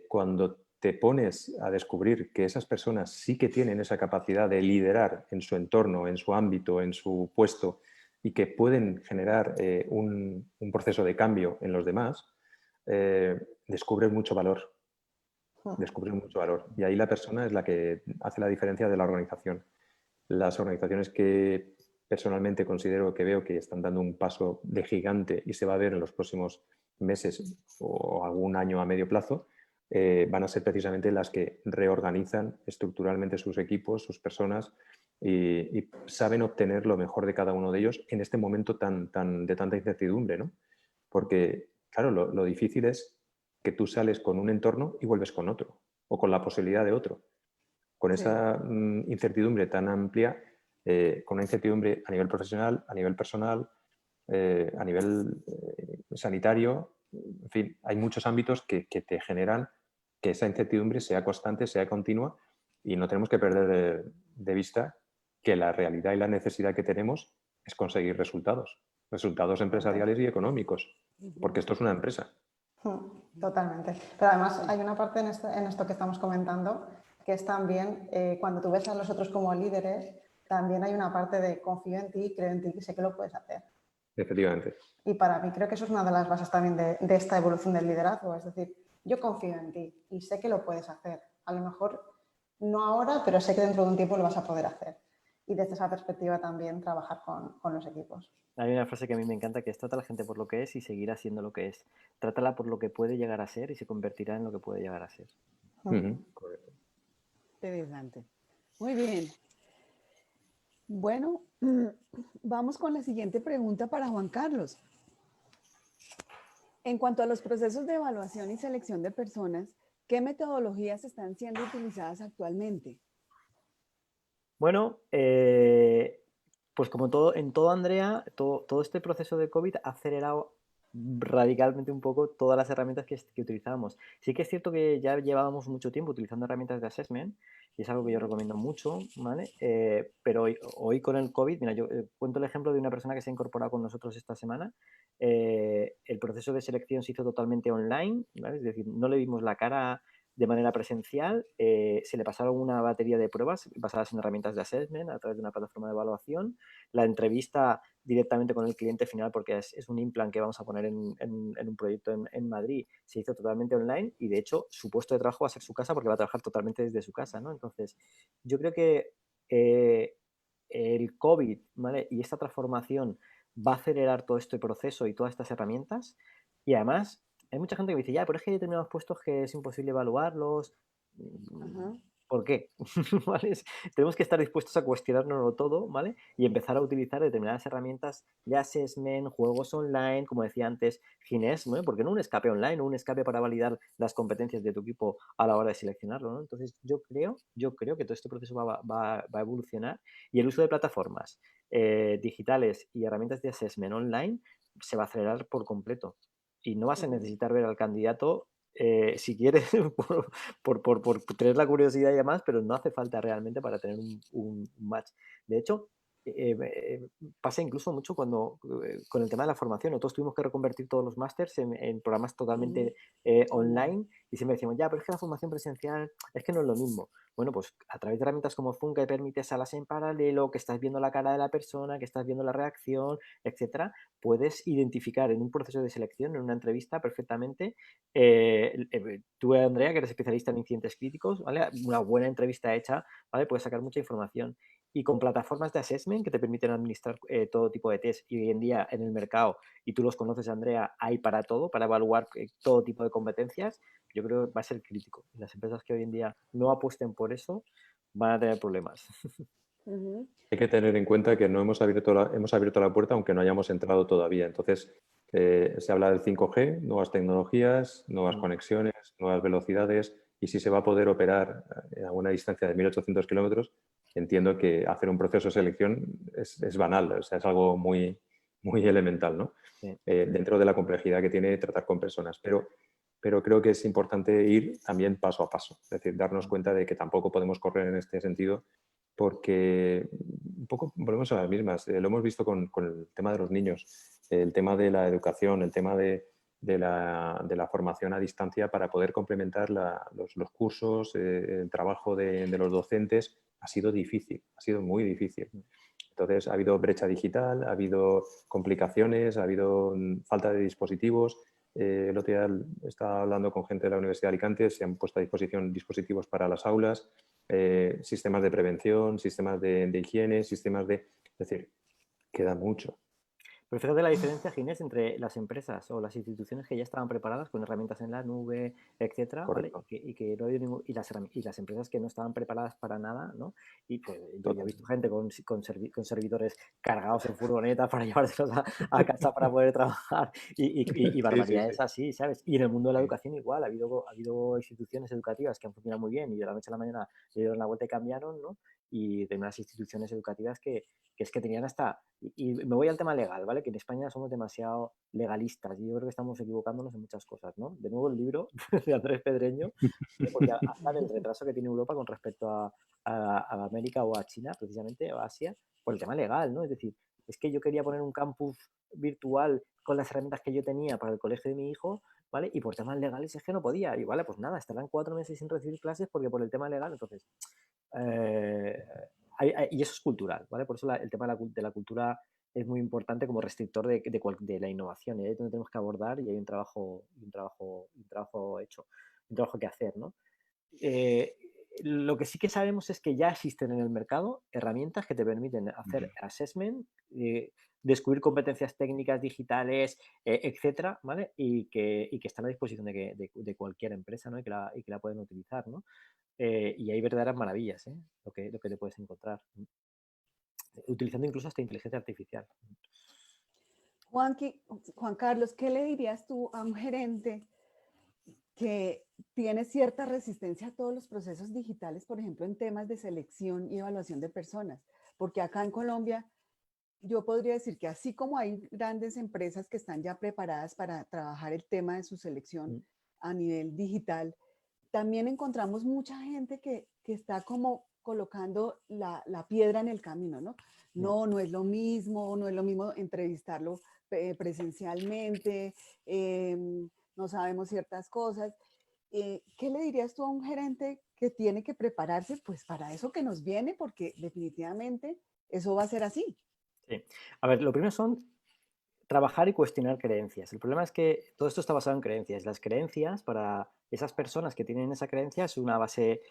Cuando te pones a descubrir que esas personas sí que tienen esa capacidad de liderar en su entorno, en su ámbito, en su puesto, y que pueden generar un proceso de cambio en los demás, descubres mucho valor. Descubres mucho valor. Y ahí la persona es la que hace la diferencia de la organización. Las organizaciones que personalmente considero que veo que están dando un paso de gigante y se va a ver en los próximos meses o algún año a medio plazo, van a ser precisamente las que reorganizan estructuralmente sus equipos, sus personas y saben obtener lo mejor de cada uno de ellos en este momento de tanta incertidumbre, ¿no? Porque, claro, lo difícil es que tú sales con un entorno y vuelves con otro o con la posibilidad de otro. Con esa incertidumbre tan amplia, con una incertidumbre a nivel profesional, a nivel personal, a nivel sanitario, en fin, hay muchos ámbitos que te generan que esa incertidumbre sea constante, sea continua y no tenemos que perder de vista que la realidad y la necesidad que tenemos es conseguir resultados empresariales y económicos, porque esto es una empresa. Totalmente. Pero además hay una parte en esto que estamos comentando que es también cuando tú ves a los otros como líderes, también hay una parte de confío en ti, creo en ti y sé que lo puedes hacer. Efectivamente. Y para mí creo que eso es una de las bases también de esta evolución del liderazgo. Es decir, yo confío en ti y sé que lo puedes hacer. A lo mejor no ahora, pero sé que dentro de un tiempo lo vas a poder hacer. Y desde esa perspectiva también trabajar con los equipos. Hay una frase que a mí me encanta, que es: trata a la gente por lo que es y seguirá siendo lo que es. Trátala por lo que puede llegar a ser y se convertirá en lo que puede llegar a ser. Correcto. Interesante. Muy bien. Bueno, vamos con la siguiente pregunta para Juan Carlos. En cuanto a los procesos de evaluación y selección de personas, ¿qué metodologías están siendo utilizadas actualmente? Bueno, pues como en todo, Andrea, todo este proceso de COVID ha acelerado radicalmente un poco todas las herramientas que utilizábamos. Sí que es cierto que ya llevábamos mucho tiempo utilizando herramientas de assessment y es algo que yo recomiendo mucho, ¿vale? Pero hoy con el COVID, mira, yo cuento el ejemplo de una persona que se ha incorporado con nosotros esta semana. El proceso de selección se hizo totalmente online, ¿vale? Es decir, no le vimos la cara de manera presencial, se le pasaron una batería de pruebas basadas en herramientas de assessment a través de una plataforma de evaluación, la entrevista directamente con el cliente final, porque es un implant que vamos a poner en un proyecto en Madrid, se hizo totalmente online y de hecho su puesto de trabajo va a ser su casa porque va a trabajar totalmente desde su casa, ¿no? Entonces, yo creo que el COVID, ¿vale? Y esta transformación va a acelerar todo este proceso y todas estas herramientas y además hay mucha gente que me dice, ya, pero es que hay determinados puestos que es imposible evaluarlos. Ajá. ¿Por qué? ¿Vale? Tenemos que estar dispuestos a cuestionárnoslo todo, ¿vale? Y empezar a utilizar determinadas herramientas de assessment, juegos online, como decía antes Ginés, ¿no? ¿Por qué no un escape online o un escape para validar las competencias de tu equipo a la hora de seleccionarlo, ¿no? Entonces, yo creo que todo este proceso va a evolucionar y el uso de plataformas digitales y herramientas de assessment online se va a acelerar por completo. Y no vas a necesitar ver al candidato si quieres por tener la curiosidad y demás, pero no hace falta realmente para tener un match. De hecho, pasa incluso mucho cuando con el tema de la formación. Nosotros tuvimos que reconvertir todos los másters en programas totalmente online y siempre decimos, ya, pero es que la formación presencial es que no es lo mismo. Bueno, pues a través de herramientas como Zoom que permite salas en paralelo, que estás viendo la cara de la persona, que estás viendo la reacción, etcétera, puedes identificar en un proceso de selección, en una entrevista perfectamente. Tú, Andrea, que eres especialista en incidentes críticos, ¿vale? Una buena entrevista hecha, ¿vale? Puedes sacar mucha información. Y con plataformas de assessment que te permiten administrar todo tipo de test, y hoy en día en el mercado, y tú los conoces, Andrea, hay para todo, para evaluar todo tipo de competencias, yo creo que va a ser crítico. Y las empresas que hoy en día no apuesten por eso van a tener problemas. Hay que tener en cuenta que no hemos abierto la puerta aunque no hayamos entrado todavía. Entonces, se habla del 5G, nuevas tecnologías, nuevas conexiones, nuevas velocidades, y si se va a poder operar a una distancia de 1.800 kilómetros, entiendo que hacer un proceso de selección es banal, o sea, es algo muy, muy elemental, ¿no? Sí. Dentro de la complejidad que tiene tratar con personas. Pero creo que es importante ir también paso a paso, es decir, darnos cuenta de que tampoco podemos correr en este sentido, porque un poco volvemos a las mismas. Lo hemos visto con el tema de los niños, el tema de la educación, el tema de la formación a distancia para poder complementar los cursos, el trabajo de los docentes. Ha sido difícil, ha sido muy difícil. Entonces, ha habido brecha digital, ha habido complicaciones, ha habido falta de dispositivos. El otro día estaba hablando con gente de la Universidad de Alicante, se han puesto a disposición dispositivos para las aulas, sistemas de prevención, sistemas de higiene, sistemas de... Es decir, queda mucho. Pero fíjate la diferencia, Ginés, entre las empresas o las instituciones que ya estaban preparadas con herramientas en la nube, etcétera, ¿vale? Correcto. Y las empresas que no estaban preparadas para nada, ¿no? Y pues yo he Total. visto gente con servidores cargados en furgoneta para llevárselos a casa para poder trabajar y Sí, sí, barbaridades sí. así, ¿sabes? Y en el mundo de la educación igual, ha habido instituciones educativas que han funcionado muy bien y de la noche a la mañana le dieron la vuelta y cambiaron, ¿no? Y de unas instituciones educativas que es que tenían hasta, y me voy al tema legal, ¿vale? Que en España somos demasiado legalistas y yo creo que estamos equivocándonos en muchas cosas, ¿no? De nuevo el libro de Andrés Pedreño, porque habla del retraso que tiene Europa con respecto a América o a China, precisamente, o a Asia, por el tema legal, ¿no? Es decir, es que yo quería poner un campus virtual con las herramientas que yo tenía para el colegio de mi hijo, ¿vale? Y por temas legales es que no podía. Y vale, pues nada, estarán 4 meses sin recibir clases porque por el tema legal, entonces... y eso es cultural, ¿vale? Por eso el tema de la cultura es muy importante como restrictor de la innovación. Y ahí es donde tenemos que abordar y hay un trabajo hecho, un trabajo que hacer, ¿no? Lo que sí que sabemos es que ya existen en el mercado herramientas que te permiten hacer assessment, descubrir competencias técnicas, digitales, etcétera, ¿vale? Y que están a disposición de cualquier empresa, ¿no? Y que la pueden utilizar, ¿no? Y hay verdaderas maravillas, ¿eh? Lo que te puedes encontrar. Utilizando incluso hasta inteligencia artificial. Juan Carlos, ¿qué le dirías tú a un gerente que tiene cierta resistencia a todos los procesos digitales, por ejemplo, en temas de selección y evaluación de personas? Porque acá en Colombia, yo podría decir que así como hay grandes empresas que están ya preparadas para trabajar el tema de su selección a nivel digital, también encontramos mucha gente que está como colocando la piedra en el camino, ¿no? No es lo mismo, no es lo mismo entrevistarlo presencialmente, no sabemos ciertas cosas. ¿Qué le dirías tú a un gerente que tiene que prepararse pues para eso que nos viene? Porque definitivamente eso va a ser así. Sí. A ver, lo primero son trabajar y cuestionar creencias. El problema es que todo esto está basado en creencias. Las creencias, para esas personas que tienen esa creencia, es una base,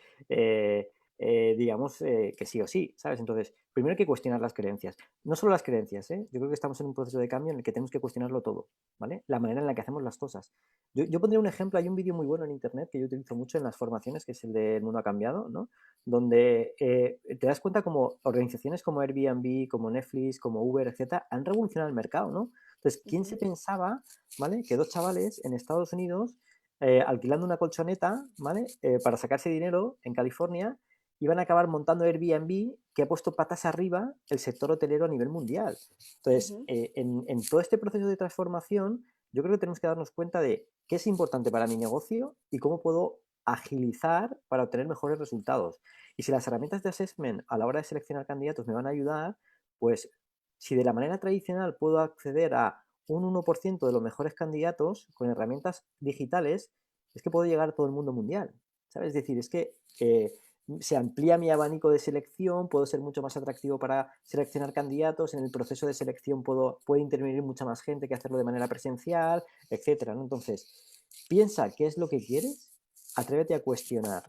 digamos, que sí o sí, ¿sabes? Entonces, primero hay que cuestionar las creencias. No solo las creencias, ¿eh? Yo creo que estamos en un proceso de cambio en el que tenemos que cuestionarlo todo, ¿vale? La manera en la que hacemos las cosas. Yo pondría un ejemplo, hay un vídeo muy bueno en internet que yo utilizo mucho en las formaciones, que es el de El Mundo ha Cambiado, ¿no? Donde te das cuenta como organizaciones como Airbnb, como Netflix, como Uber, etcétera, han revolucionado el mercado, ¿no? Entonces, ¿quién se pensaba, ¿vale? Que dos chavales en Estados Unidos, alquilando una colchoneta, ¿vale? Para sacarse dinero en California, iban a acabar montando Airbnb, que ha puesto patas arriba el sector hotelero a nivel mundial. Entonces, en todo este proceso de transformación, yo creo que tenemos que darnos cuenta de qué es importante para mi negocio y cómo puedo agilizar para obtener mejores resultados. Y si las herramientas de assessment a la hora de seleccionar candidatos me van a ayudar, Pues si de la manera tradicional puedo acceder a un 1% de los mejores candidatos con herramientas digitales, es que puedo llegar a todo el mundo mundial, ¿sabes? Es decir, es que se amplía mi abanico de selección, puedo ser mucho más atractivo para seleccionar candidatos, en el proceso de selección puede intervenir mucha más gente que hacerlo de manera presencial, etcétera, ¿no? Entonces, piensa qué es lo que quieres, atrévete a cuestionar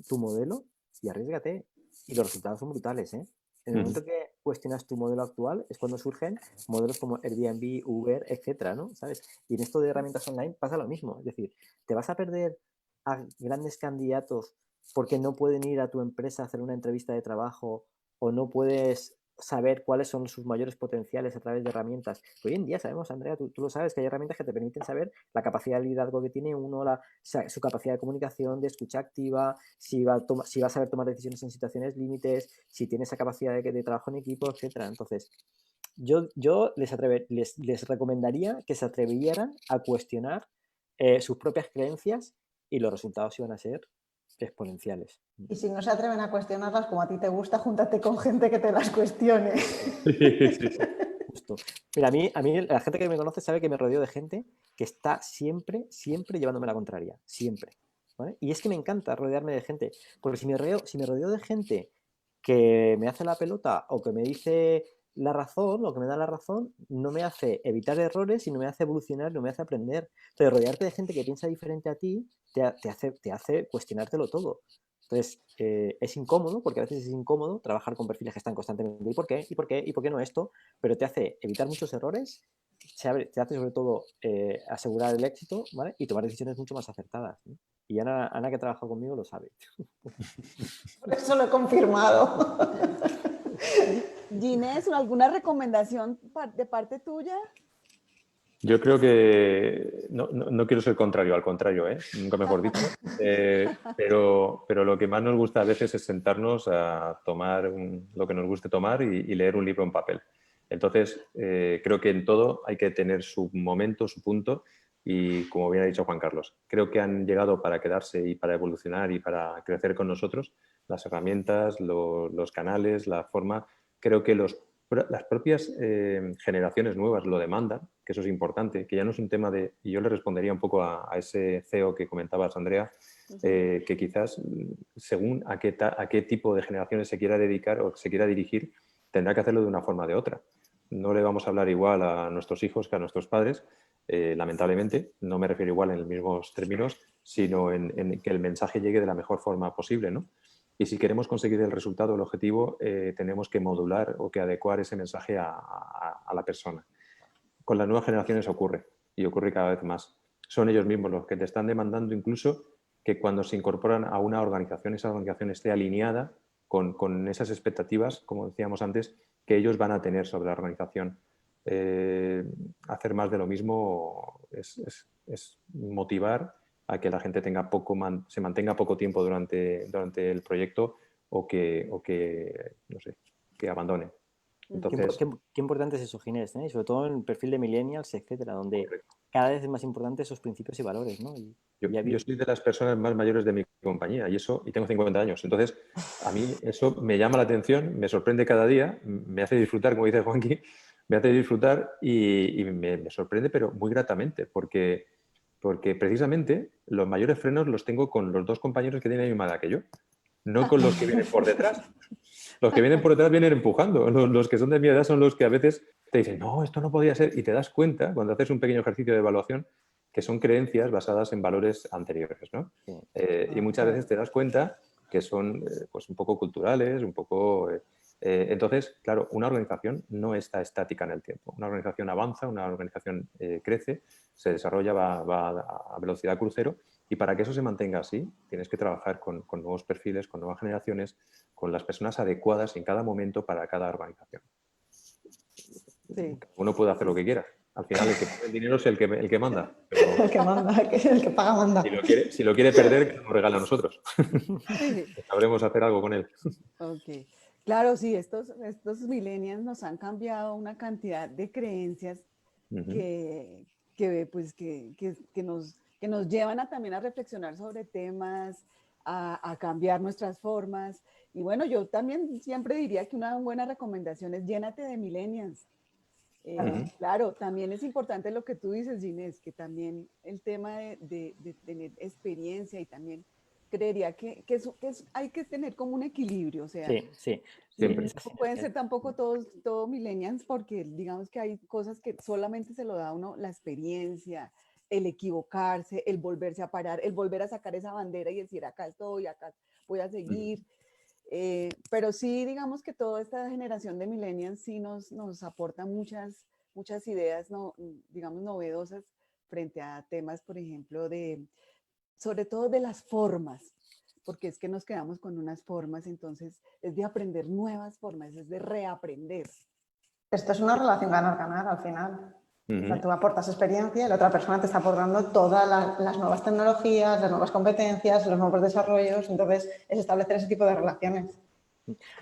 tu modelo y arriésgate. Y los resultados son brutales, ¿eh? En el momento que cuestionas tu modelo actual es cuando surgen modelos como Airbnb, Uber, etcétera, ¿no? ¿Sabes? Y en esto de herramientas online pasa lo mismo. Es decir, te vas a perder a grandes candidatos porque no pueden ir a tu empresa a hacer una entrevista de trabajo o no puedes saber cuáles son sus mayores potenciales a través de herramientas. Hoy en día sabemos, Andrea, tú lo sabes, que hay herramientas que te permiten saber la capacidad de liderazgo que tiene uno, su capacidad de comunicación, de escucha activa, si va a saber tomar decisiones en situaciones límites, si tiene esa capacidad de trabajo en equipo, etcétera. Entonces, yo les recomendaría que se atrevieran a cuestionar sus propias creencias y los resultados iban a ser exponenciales. Y si no se atreven a cuestionarlas como a ti te gusta, júntate con gente que te las cuestione. Sí. Justo. Mira, a mí la gente que me conoce sabe que me rodeo de gente que está siempre llevándome la contraria. Siempre. ¿Vale? Y es que me encanta rodearme de gente. Porque si me rodeo de gente que me hace la pelota o que me dice la razón o que me da la razón, no me hace evitar errores y no me hace evolucionar, no me hace aprender. Entonces, rodearte de gente que piensa diferente a ti te hace cuestionártelo todo. Entonces, es incómodo, porque a veces es incómodo trabajar con perfiles que están constantemente ¿y por qué? ¿Y por qué? ¿Y por qué no esto? Pero te hace evitar muchos errores, te hace sobre todo asegurar el éxito, ¿vale? Y tomar decisiones mucho más acertadas, ¿no? Y Ana, que trabaja conmigo, lo sabe. Por eso lo he confirmado. Ginés, ¿alguna recomendación de parte tuya? Yo creo que no quiero ser contrario, al contrario, nunca mejor dicho. Pero lo que más nos gusta a veces es sentarnos a tomar lo que nos guste tomar y leer un libro en papel. Entonces, creo que en todo hay que tener su momento, su punto y, como bien ha dicho Juan Carlos, creo que han llegado para quedarse y para evolucionar y para crecer con nosotros las herramientas, los canales, la forma. Creo que las propias generaciones nuevas lo demandan, que eso es importante, que ya no es un tema de, y yo le respondería un poco a ese CEO que comentabas, Andrea, que quizás según a qué tipo de generaciones se quiera dedicar o se quiera dirigir, tendrá que hacerlo de una forma o de otra. No le vamos a hablar igual a nuestros hijos que a nuestros padres, lamentablemente, no me refiero igual en los mismos términos, sino en que el mensaje llegue de la mejor forma posible, ¿no? Y si queremos conseguir el resultado, el objetivo, tenemos que modular o que adecuar ese mensaje a la persona. Con las nuevas generaciones ocurre, y ocurre cada vez más. Son ellos mismos los que te están demandando incluso que cuando se incorporan a una organización, esa organización esté alineada con esas expectativas, como decíamos antes, que ellos van a tener sobre la organización. Hacer más de lo mismo es motivar a que la gente se mantenga poco tiempo durante el proyecto o que no sé, que abandone. Entonces, Qué importante es eso, Ginés, ¿eh? Sobre todo en el perfil de millennials, etcétera, donde cada vez es más importante esos principios y valores, ¿no? Yo soy de las personas más mayores de mi compañía y tengo 50 años. Entonces, a mí eso me llama la atención, me sorprende cada día, me hace disfrutar, como dice Juanqui, me hace disfrutar y me sorprende, pero muy gratamente, porque precisamente los mayores frenos los tengo con los dos compañeros que tienen la misma edad que yo, no con los que vienen por detrás. Los que vienen por detrás vienen empujando. Los que son de mi edad son los que a veces te dicen, no, esto no podía ser. Y te das cuenta, cuando haces un pequeño ejercicio de evaluación, que son creencias basadas en valores anteriores, ¿no? Y muchas veces te das cuenta que son pues un poco culturales, un poco... entonces, claro, una organización no está estática en el tiempo. Una organización avanza, una organización crece, se desarrolla, va a velocidad crucero y para que eso se mantenga así, tienes que trabajar con nuevos perfiles, con nuevas generaciones, con las personas adecuadas en cada momento para cada organización. Sí. Uno puede hacer lo que quiera. Al final, el que pone el dinero es el que manda. Pero El que manda, el que paga manda. si lo quiere perder, que nos regala a nosotros. Sí. Sabremos hacer algo con él. Ok. Claro, sí, estos millennials nos han cambiado una cantidad de creencias que nos llevan también a reflexionar sobre temas, a cambiar nuestras formas. Y bueno, yo también siempre diría que una buena recomendación es llénate de millennials. Claro, también es importante lo que tú dices, Ginés, que también el tema de tener experiencia y también creería que hay que tener como un equilibrio, o sea, Sí, sí, Siempre. esas no pueden sinergias. ser tampoco todos millennials porque digamos que hay cosas que solamente se lo da a uno la experiencia, el equivocarse, el volverse a parar, el volver a sacar esa bandera y decir acá estoy, acá voy a seguir. Pero sí, digamos que toda esta generación de millennials sí nos aporta muchas ideas, no, digamos, novedosas frente a temas, por ejemplo, sobre todo de las formas, porque es que nos quedamos con unas formas, entonces es de aprender nuevas formas, es de reaprender. Esto es una relación ganar-ganar al final. O sea, Ujú. tú aportas experiencia y la otra persona te está aportando todas las nuevas tecnologías, las nuevas competencias, los nuevos desarrollos. Entonces, es establecer ese tipo de relaciones.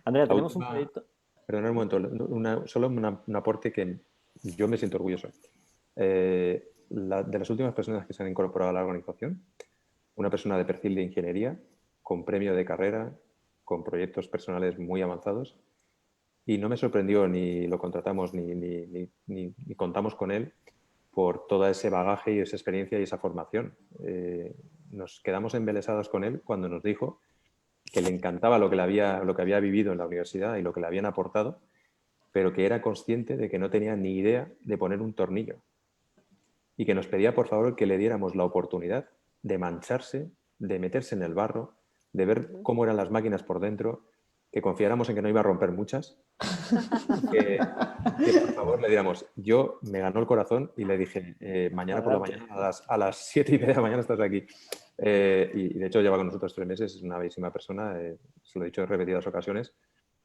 Andrea, La tenemos un última, proyecto. perdona un momento, solo un aporte que yo me siento orgulloso. De las últimas personas que se han incorporado a la organización, una persona de perfil de ingeniería, con premio de carrera, con proyectos personales muy avanzados, y no me sorprendió ni lo contratamos ni contamos con él por todo ese bagaje y esa experiencia y esa formación. Nos quedamos embelesados con él cuando nos dijo que le encantaba lo que había vivido en la universidad y lo que le habían aportado, pero que era consciente de que no tenía ni idea de poner un tornillo y que nos pedía por favor que le diéramos la oportunidad de mancharse, de meterse en el barro, de ver cómo eran las máquinas por dentro, que confiáramos en que no iba a romper muchas, que por favor le diéramos. Yo me ganó el corazón y le dije, mañana por la Adelante. mañana a las 7:30 de la mañana estás aquí. Y de hecho lleva con nosotros 3 meses, es una bellísima persona, se lo he dicho en repetidas ocasiones,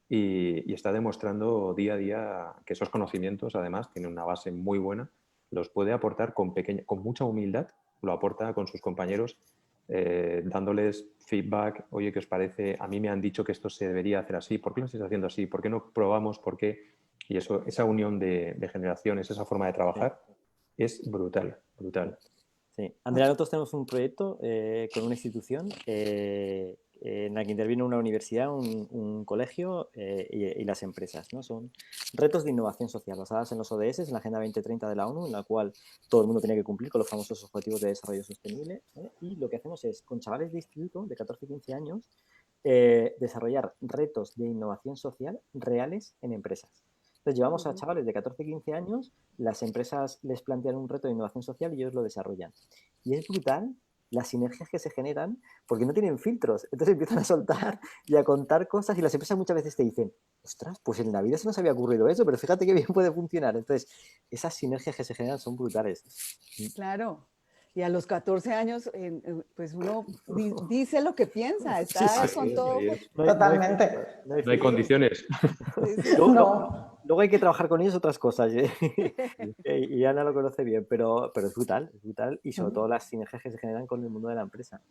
y está demostrando día a día que esos conocimientos, además, tienen una base muy buena, los puede aportar con mucha humildad, lo aporta con sus compañeros, dándoles feedback, oye, ¿qué os parece? A mí me han dicho que esto se debería hacer así, ¿por qué lo estáis haciendo así? ¿Por qué no probamos? ¿Por qué? Y eso, esa unión de generaciones, esa forma de trabajar, es brutal, brutal. Sí. Andrea, nosotros tenemos un proyecto con una institución en la que interviene una universidad, un colegio y las empresas, ¿no? Son retos de innovación social basadas en los ODS, en la Agenda 2030 de la ONU, en la cual todo el mundo tiene que cumplir con los famosos Objetivos de Desarrollo Sostenible. Y lo que hacemos es, con chavales de instituto de 14 y 15 años, desarrollar retos de innovación social reales en empresas. Entonces llevamos a chavales de 14 y 15 años, las empresas les plantean un reto de innovación social y ellos lo desarrollan. Y es brutal las sinergias que se generan porque no tienen filtros. Entonces empiezan a soltar y a contar cosas y las empresas muchas veces te dicen, ostras, pues en la vida se nos había ocurrido eso, pero fíjate qué bien puede funcionar. Entonces, esas sinergias que se generan son brutales. Claro. Y a los 14 años, pues uno dice lo que piensa, Sí, está sí. con todo. No hay Totalmente. filtros, No hay condiciones. Sí, sí, sí. No. Luego hay que trabajar con ellos otras cosas. Y Ana lo conoce bien, pero es brutal, y sobre todo las sinergias que se generan con el mundo de la empresa.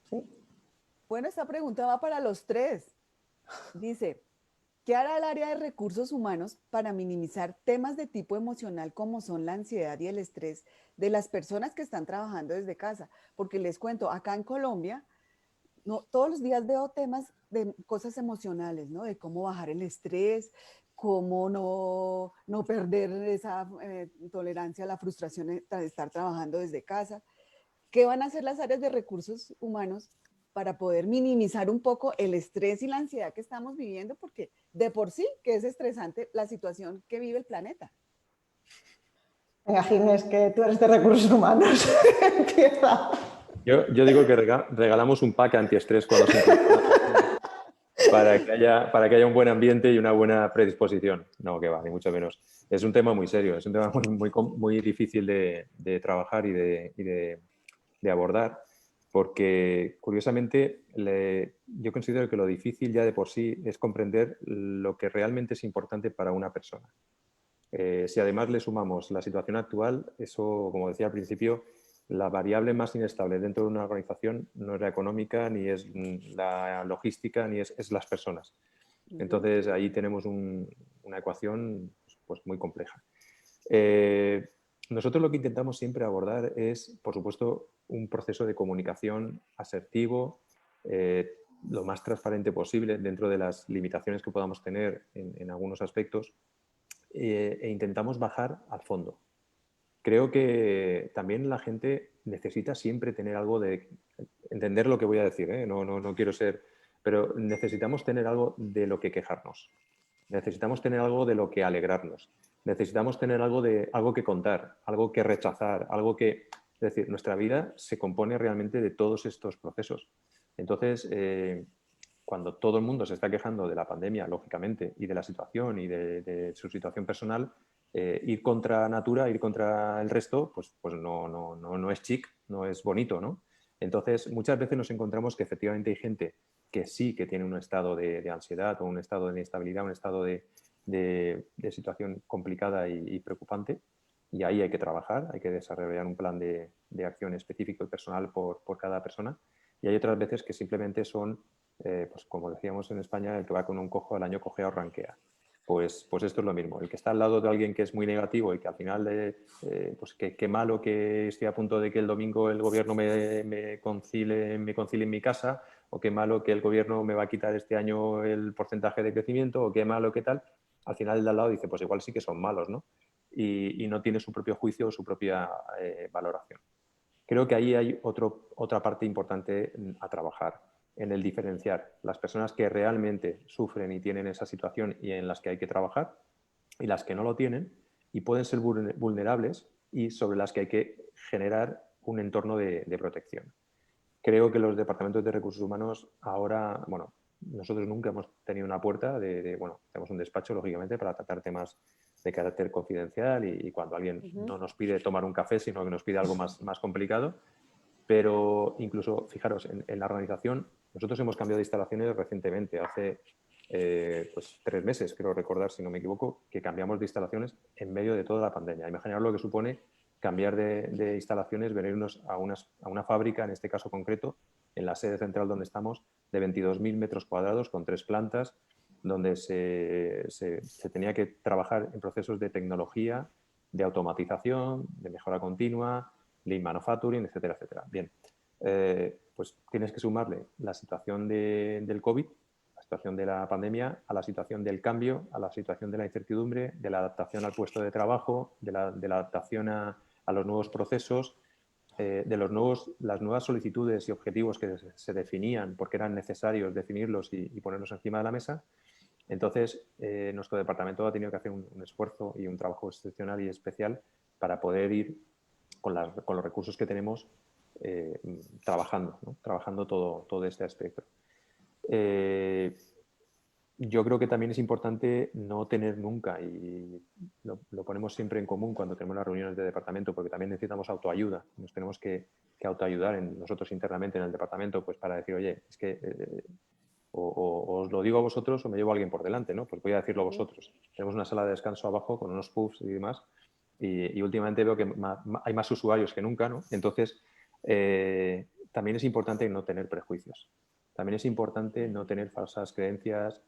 Sí. Bueno, esta pregunta va para los tres. Dice, ¿qué hará el área de recursos humanos para minimizar temas de tipo emocional como son la ansiedad y el estrés de las personas que están trabajando desde casa? Porque les cuento, acá en Colombia, no, todos los días veo temas de cosas emocionales, ¿no? De cómo bajar el estrés, cómo no perder esa tolerancia a la frustración de estar trabajando desde casa. ¿Qué van a hacer las áreas de recursos humanos para poder minimizar un poco el estrés y la ansiedad que estamos viviendo? Porque de por sí que es estresante la situación que vive el planeta. Venga, Ginés, que tú eres de recursos humanos. Empieza. Yo digo que regalamos un pack antiestrés cuando se incorpora la persona para que haya un buen ambiente y una buena predisposición. No, que va, ni mucho menos. Es un tema muy serio, es un tema muy difícil de trabajar y de abordar, porque curiosamente yo considero que lo difícil ya de por sí es comprender lo que realmente es importante para una persona. Si además le sumamos la situación actual, eso, como decía al principio, la variable más inestable dentro de una organización no es la económica, ni es la logística, ni es las personas. Entonces ahí tenemos una ecuación pues, muy compleja. Nosotros lo que intentamos siempre abordar es, por supuesto, un proceso de comunicación asertivo, lo más transparente posible dentro de las limitaciones que podamos tener en algunos aspectos e intentamos bajar al fondo. Creo que también la gente necesita siempre tener algo de... Entender lo que voy a decir, ¿eh? No quiero ser... Pero necesitamos tener algo de lo que quejarnos. Necesitamos tener algo de lo que alegrarnos. Necesitamos tener algo que contar, algo que rechazar, algo que... Es decir, nuestra vida se compone realmente de todos estos procesos. Entonces, cuando todo el mundo se está quejando de la pandemia, lógicamente, y de la situación y de su situación personal, ir contra natura, ir contra el resto, pues no es chic, no es bonito, ¿no? Entonces, muchas veces nos encontramos que efectivamente hay gente que sí que tiene un estado de ansiedad o un estado de inestabilidad, un estado de situación complicada y preocupante, y ahí hay que trabajar, hay que desarrollar un plan de acción específico y personal por cada persona, y hay otras veces que simplemente son, pues como decíamos en España, el que va con un cojo al año cojea o ranquea. Pues esto es lo mismo. El que está al lado de alguien que es muy negativo y que al final, pues qué malo que estoy a punto de que el domingo el gobierno me concile en mi casa, o qué malo que el gobierno me va a quitar este año el porcentaje de crecimiento, o qué malo que tal, al final el de al lado dice, pues igual sí que son malos, ¿no? Y no tiene su propio juicio o su propia valoración. Creo que ahí hay otra parte importante a trabajar, en el diferenciar las personas que realmente sufren y tienen esa situación y en las que hay que trabajar, y las que no lo tienen y pueden ser vulnerables y sobre las que hay que generar un entorno de protección. Creo que los departamentos de recursos humanos ahora, bueno, nosotros nunca hemos tenido una puerta bueno, tenemos un despacho, lógicamente, para tratar temas de carácter confidencial y cuando alguien no nos pide tomar un café, sino que nos pide algo más complicado. Pero incluso, fijaros, en la organización, nosotros hemos cambiado de instalaciones recientemente, hace pues 3 meses, creo recordar, si no me equivoco, que cambiamos de instalaciones en medio de toda la pandemia. Imaginaos lo que supone cambiar de instalaciones, venirnos a una fábrica, en este caso concreto, en la sede central donde estamos, de 22.000 metros cuadrados con 3 plantas, donde se tenía que trabajar en procesos de tecnología, de automatización, de mejora continua, lean manufacturing, etcétera, etcétera. Bien, pues tienes que sumarle la situación del COVID, la situación de la pandemia, a la situación del cambio, a la situación de la incertidumbre, de la adaptación al puesto de trabajo, de la adaptación a los nuevos procesos, de las nuevas solicitudes y objetivos que se definían porque eran necesarios definirlos y ponerlos encima de la mesa. Entonces, nuestro departamento ha tenido que hacer un esfuerzo y un trabajo excepcional y especial para poder ir con los recursos que tenemos trabajando, ¿no? Trabajando todo este aspecto. Yo creo que también es importante no tener nunca, y lo ponemos siempre en común cuando tenemos las reuniones de departamento, porque también necesitamos autoayuda, nos tenemos que autoayudar nosotros internamente en el departamento, pues para decir, oye, es que o os lo digo a vosotros o me llevo a alguien por delante, ¿no? Pues voy a decirlo a vosotros. Tenemos una sala de descanso abajo con unos pubs y demás, y últimamente veo que hay más usuarios que nunca, ¿no? Entonces, también es importante no tener prejuicios. También es importante no tener falsas creencias,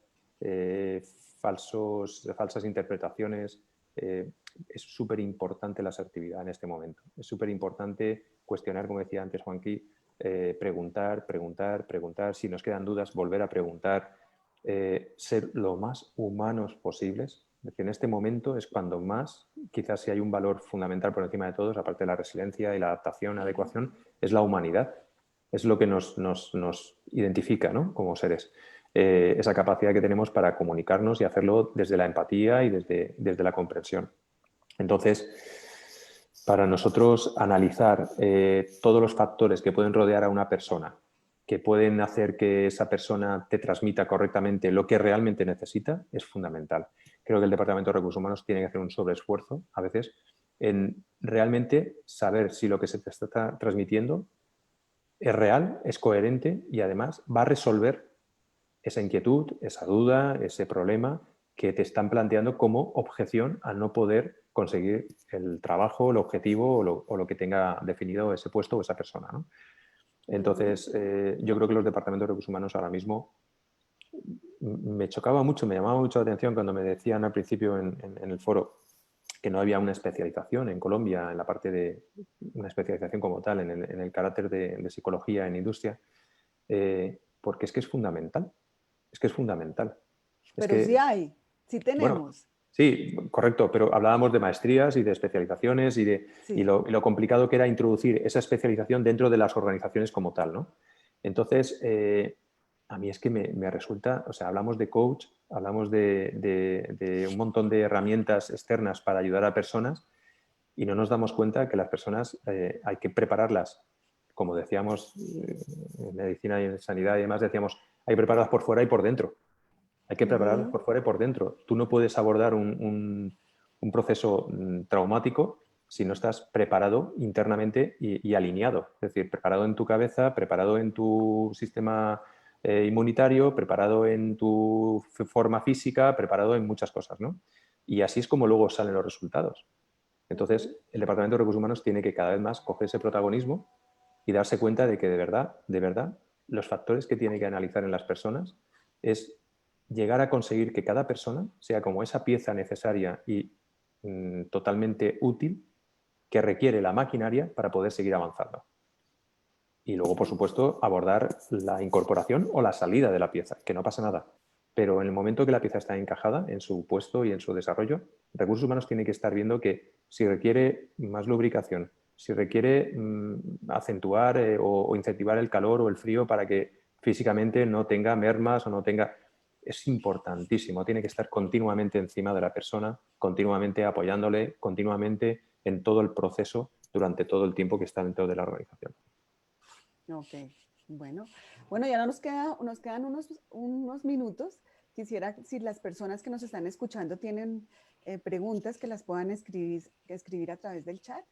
falsas interpretaciones. Es súper importante la asertividad en este momento. Es súper importante cuestionar, como decía antes Juanqui, preguntar. Si nos quedan dudas, volver a preguntar. Ser lo más humanos posibles. Es decir, en este momento es cuando más, quizás si hay un valor fundamental por encima de todos, aparte de la resiliencia y la adaptación, adecuación, es la humanidad. Es lo que nos identifica, ¿no? Como seres. Esa capacidad que tenemos para comunicarnos y hacerlo desde la empatía y desde la comprensión. Entonces, para nosotros analizar todos los factores que pueden rodear a una persona, que pueden hacer que esa persona te transmita correctamente lo que realmente necesita, es fundamental. Creo que el Departamento de Recursos Humanos tiene que hacer un sobreesfuerzo, a veces, en realmente saber si lo que se te está transmitiendo es real, es coherente y además va a resolver esa inquietud, esa duda, ese problema que te están planteando como objeción a no poder conseguir el trabajo, el objetivo o lo que tenga definido ese puesto o esa persona, ¿no? Entonces, yo creo que los departamentos de recursos humanos ahora mismo me chocaba mucho, me llamaba mucho la atención cuando me decían al principio en el foro que no había una especialización en Colombia en la parte de una especialización como tal en el carácter de psicología en industria. porque es que es fundamental. Es que es fundamental. Pero sí hay, sí tenemos. Bueno, sí, correcto, pero hablábamos de maestrías y de especializaciones y lo complicado que era introducir esa especialización dentro de las organizaciones como tal, ¿no? Entonces, a mí es que me resulta, o sea, hablamos de coach, hablamos de un montón de herramientas externas para ayudar a personas y no nos damos cuenta que las personas hay que prepararlas, como decíamos en medicina y en sanidad y demás, decíamos, hay que prepararlas por fuera y por dentro. Hay que prepararlas por fuera y por dentro. Tú no puedes abordar un proceso traumático si no estás preparado internamente y alineado. Es decir, preparado en tu cabeza, preparado en tu sistema inmunitario, preparado en tu forma física, preparado en muchas cosas, ¿no? Y así es como luego salen los resultados. Entonces, el Departamento de Recursos Humanos tiene que cada vez más coger ese protagonismo y darse cuenta de que de verdad, los factores que tiene que analizar en las personas es llegar a conseguir que cada persona sea como esa pieza necesaria y totalmente útil que requiere la maquinaria para poder seguir avanzando. Y luego, por supuesto, abordar la incorporación o la salida de la pieza, que no pasa nada. Pero en el momento que la pieza está encajada en su puesto y en su desarrollo, Recursos Humanos tiene que estar viendo que si requiere más lubricación, si requiere acentuar o incentivar el calor o el frío para que físicamente no tenga mermas o no tenga... Es importantísimo, tiene que estar continuamente encima de la persona, continuamente apoyándole, continuamente en todo el proceso durante todo el tiempo que está dentro de la organización. Ok, bueno, ya no nos quedan unos minutos. Quisiera, si las personas que nos están escuchando tienen preguntas, que las puedan escribir a través del chat.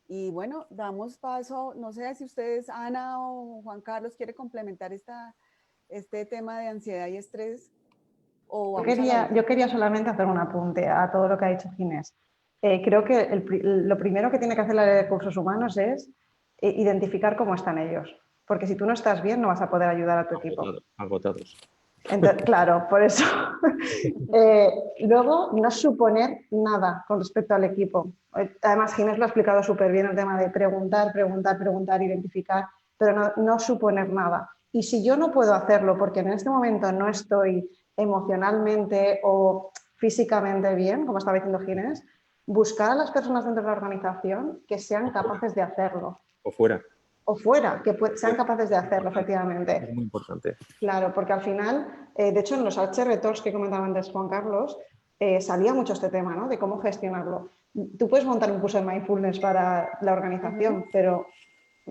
Y bueno, damos paso, no sé si ustedes, Ana o Juan Carlos, quiere complementar este tema de ansiedad y estrés. Yo quería solamente hacer un apunte a todo lo que ha dicho Ginés. Creo que lo primero que tiene que hacer la Área de Recursos Humanos es identificar cómo están ellos. Porque si tú no estás bien, no vas a poder ayudar a tu equipo. Agotados. Entonces, claro, por eso. Luego, no suponer nada con respecto al equipo. Además, Ginés lo ha explicado súper bien el tema de preguntar, identificar, pero no suponer nada. Y si yo no puedo hacerlo porque en este momento no estoy emocionalmente o físicamente bien, como estaba diciendo Ginés, buscar a las personas dentro de la organización que sean capaces de hacerlo. O fuera, que sean capaces de hacerlo, efectivamente. Es muy importante. Claro, porque al final, de hecho, en los HR Talks que comentaba antes Juan Carlos, salía mucho este tema, ¿no? De cómo gestionarlo. Tú puedes montar un curso de mindfulness para la organización, pero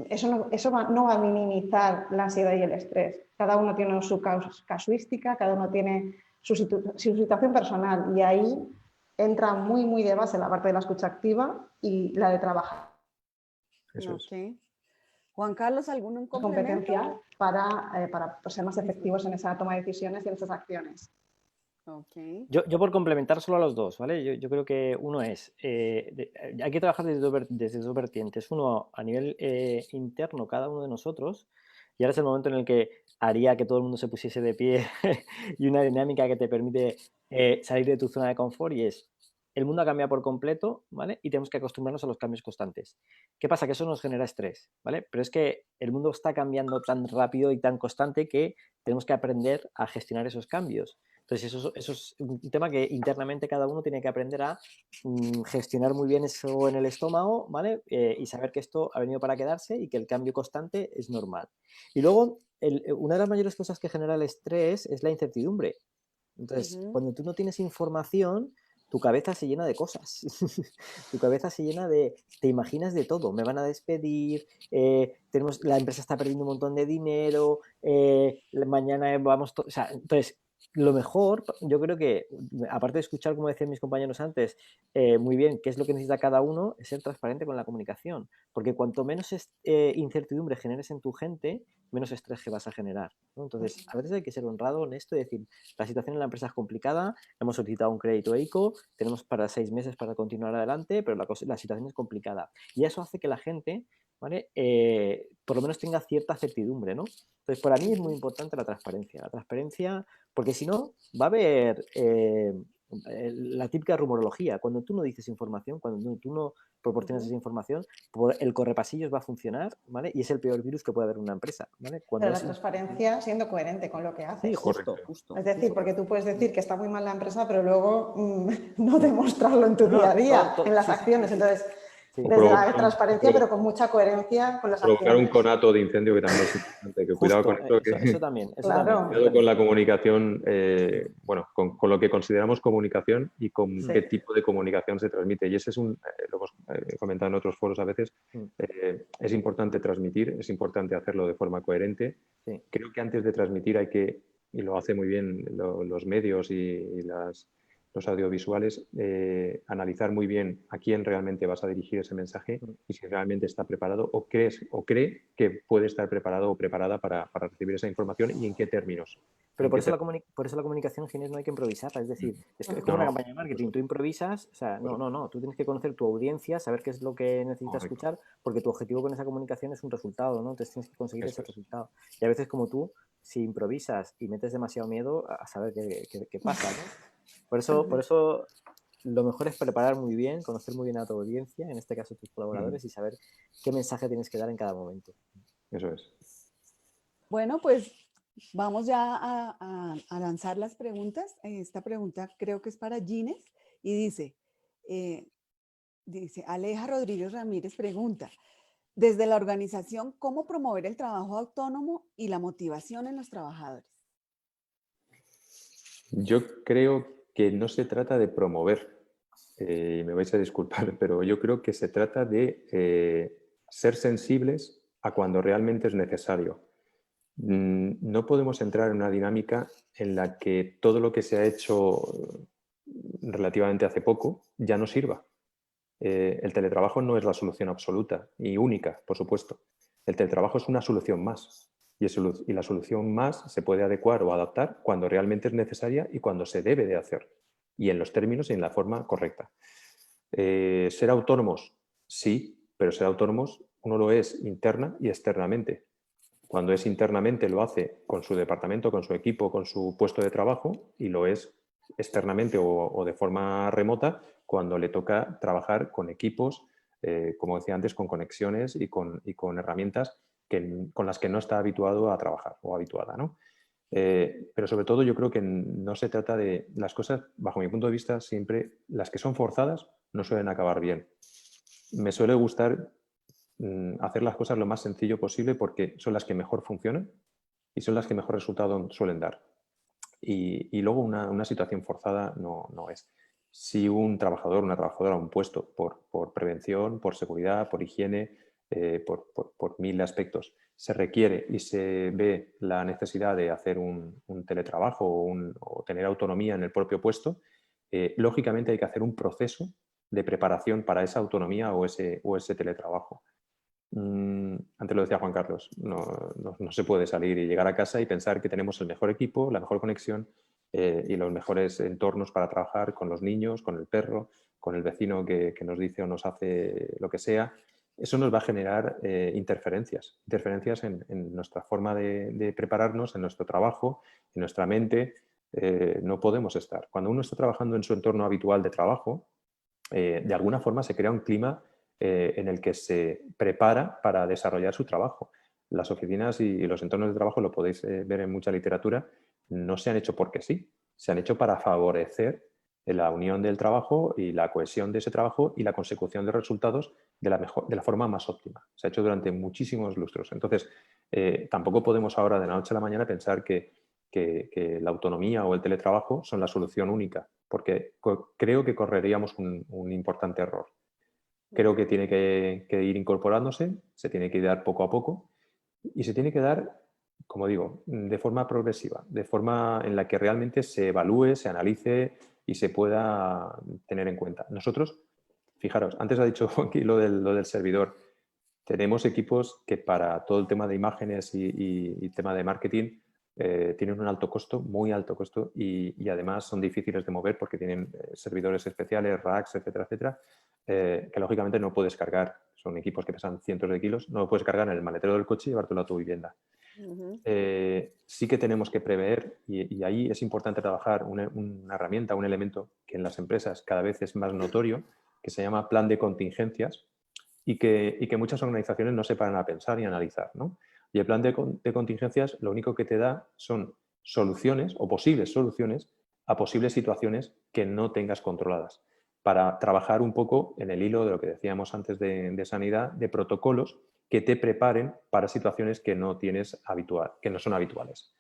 eso no va a minimizar la ansiedad y el estrés. Cada uno tiene su casuística, cada uno tiene su situación personal y ahí entra muy, muy de base la parte de la escucha activa y la de trabajar. Eso es. Juan Carlos, ¿algún competencia para ser más efectivos en esa toma de decisiones y en esas acciones? Okay. Yo por complementar solo a los dos, ¿vale? Yo creo que uno es, hay que trabajar desde dos vertientes. Uno, a nivel interno, cada uno de nosotros, y ahora es el momento en el que haría que todo el mundo se pusiese de pie y una dinámica que te permite salir de tu zona de confort, y es, el mundo ha cambiado por completo, ¿vale? Y tenemos que acostumbrarnos a los cambios constantes. ¿Qué pasa? Que eso nos genera estrés, ¿vale? Pero es que el mundo está cambiando tan rápido y tan constante que tenemos que aprender a gestionar esos cambios. Entonces, eso es un tema que internamente cada uno tiene que aprender a gestionar muy bien eso en el estómago, ¿vale? Y saber que esto ha venido para quedarse y que el cambio constante es normal. Y luego, una de las mayores cosas que genera el estrés es la incertidumbre. Entonces, cuando tú no tienes información, tu cabeza se llena de cosas. Tu cabeza se llena te imaginas de todo. Me van a despedir, la empresa está perdiendo un montón de dinero, mañana vamos... O sea, entonces, lo mejor, yo creo que, aparte de escuchar, como decían mis compañeros antes, muy bien qué es lo que necesita cada uno, es ser transparente con la comunicación. Porque cuanto menos incertidumbre generes en tu gente, menos estrés que vas a generar, ¿no? Entonces, a veces hay que ser honrado, honesto y decir, la situación en la empresa es complicada, hemos solicitado un crédito ICO, tenemos para 6 meses para continuar adelante, pero la situación es complicada. Y eso hace que la gente, ¿vale? Por lo menos tenga cierta certidumbre, ¿no? Entonces, para mí es muy importante la transparencia, porque si no, va a haber la típica rumorología. Cuando tú no dices información, cuando tú no proporcionas esa información, el correpasillos va a funcionar, ¿vale? Y es el peor virus que puede haber en una empresa, ¿vale? Pero la transparencia siendo coherente con lo que haces. Sí, justo. Es decir, porque tú puedes decir que está muy mal la empresa, pero luego no demostrarlo en tu día a día, en las acciones. Entonces, desde la transparencia, pero con mucha coherencia con las provocar un acciones. conato de incendio, que también es importante. Que cuidado con esto. Eso también. Claro. Cuidado con la comunicación, bueno, con lo que consideramos comunicación y con qué tipo de comunicación se transmite. Y ese es lo hemos comentado en otros foros a veces, es importante transmitir, es importante hacerlo de forma coherente. Sí. Creo que antes de transmitir hay que, y lo hace muy bien los medios y los audiovisuales, analizar muy bien a quién realmente vas a dirigir ese mensaje y si realmente está preparado o cree que puede estar preparado o preparada para recibir esa información y en qué términos. Pero por eso la comunicación, Ginés, no hay que improvisarla. Es decir, es como una campaña de marketing. Tú improvisas, o sea, no. Tú tienes que conocer tu audiencia, saber qué es lo que necesitas escuchar, porque tu objetivo con esa comunicación es un resultado, ¿no? Entonces tienes que conseguir ese resultado. Y a veces, como tú, si improvisas y metes demasiado miedo, a saber qué pasa, ¿no? Por eso lo mejor es preparar muy bien, conocer muy bien a tu audiencia, en este caso tus colaboradores, y saber qué mensaje tienes que dar en cada momento. Eso es. Bueno, pues vamos ya a lanzar las preguntas. Esta pregunta creo que es para Gines y dice, Aleja Rodríguez Ramírez pregunta, desde la organización, ¿cómo promover el trabajo autónomo y la motivación en los trabajadores? Yo creo que no se trata de promover, me vais a disculpar, pero yo creo que se trata de ser sensibles a cuando realmente es necesario. No podemos entrar en una dinámica en la que todo lo que se ha hecho relativamente hace poco ya no sirva. El teletrabajo no es la solución absoluta y única, por supuesto. El teletrabajo es una solución más y la solución más se puede adecuar o adaptar cuando realmente es necesaria y cuando se debe de hacer y en los términos y en la forma correcta. ¿Ser autónomos? Sí, pero ser autónomos uno lo es interna y externamente. Cuando es internamente lo hace con su departamento, con su equipo, con su puesto de trabajo y lo es externamente o de forma remota cuando le toca trabajar con equipos, como decía antes, con conexiones y con herramientas con las que no está habituado a trabajar o habituada, ¿no? Pero sobre todo yo creo que no se trata de las cosas, bajo mi punto de vista, siempre las que son forzadas no suelen acabar bien. Me suele gustar hacer las cosas lo más sencillo posible porque son las que mejor funcionan y son las que mejor resultado suelen dar. Y luego una situación forzada no es. Si un trabajador, una trabajadora, un puesto por prevención, por seguridad, por higiene, por mil aspectos, se requiere y se ve la necesidad de hacer un teletrabajo o tener autonomía en el propio puesto, lógicamente hay que hacer un proceso de preparación para esa autonomía o ese teletrabajo. Antes lo decía Juan Carlos, no se puede salir y llegar a casa y pensar que tenemos el mejor equipo, la mejor conexión y los mejores entornos para trabajar con los niños, con el perro, con el vecino que nos dice o nos hace lo que sea. Eso nos va a generar interferencias en nuestra forma de prepararnos, en nuestro trabajo, en nuestra mente. No podemos estar. Cuando uno está trabajando en su entorno habitual de trabajo, de alguna forma se crea un clima en el que se prepara para desarrollar su trabajo. Las oficinas y los entornos de trabajo, lo podéis ver en mucha literatura, no se han hecho porque sí, se han hecho para favorecer la unión del trabajo y la cohesión de ese trabajo y la consecución de resultados de la forma más óptima. Se ha hecho durante muchísimos lustros. Entonces, tampoco podemos ahora de la noche a la mañana pensar que la autonomía o el teletrabajo son la solución única, porque creo que correríamos un importante error. Creo que tiene que ir incorporándose, se tiene que dar poco a poco y se tiene que dar, como digo, de forma progresiva, de forma en la que realmente se evalúe, se analice y se pueda tener en cuenta. Nosotros, fijaros, antes ha dicho aquí lo del servidor, tenemos equipos que para todo el tema de imágenes y tema de marketing tienen un alto costo, muy alto costo y además son difíciles de mover porque tienen servidores especiales, racks, etcétera, etcétera, que lógicamente no puedes cargar son equipos que pesan cientos de kilos, no lo puedes cargar en el maletero del coche y llevártelo a tu vivienda. Sí que tenemos que prever, y ahí es importante trabajar una herramienta, un elemento que en las empresas cada vez es más notorio, que se llama plan de contingencias, y que muchas organizaciones no se paran a pensar y a analizar, ¿no? Y el plan de contingencias lo único que te da son soluciones o posibles soluciones a posibles situaciones que no tengas controladas, para trabajar un poco en el hilo de lo que decíamos antes de sanidad, de protocolos que te preparen para situaciones que no tienes que no son habituales.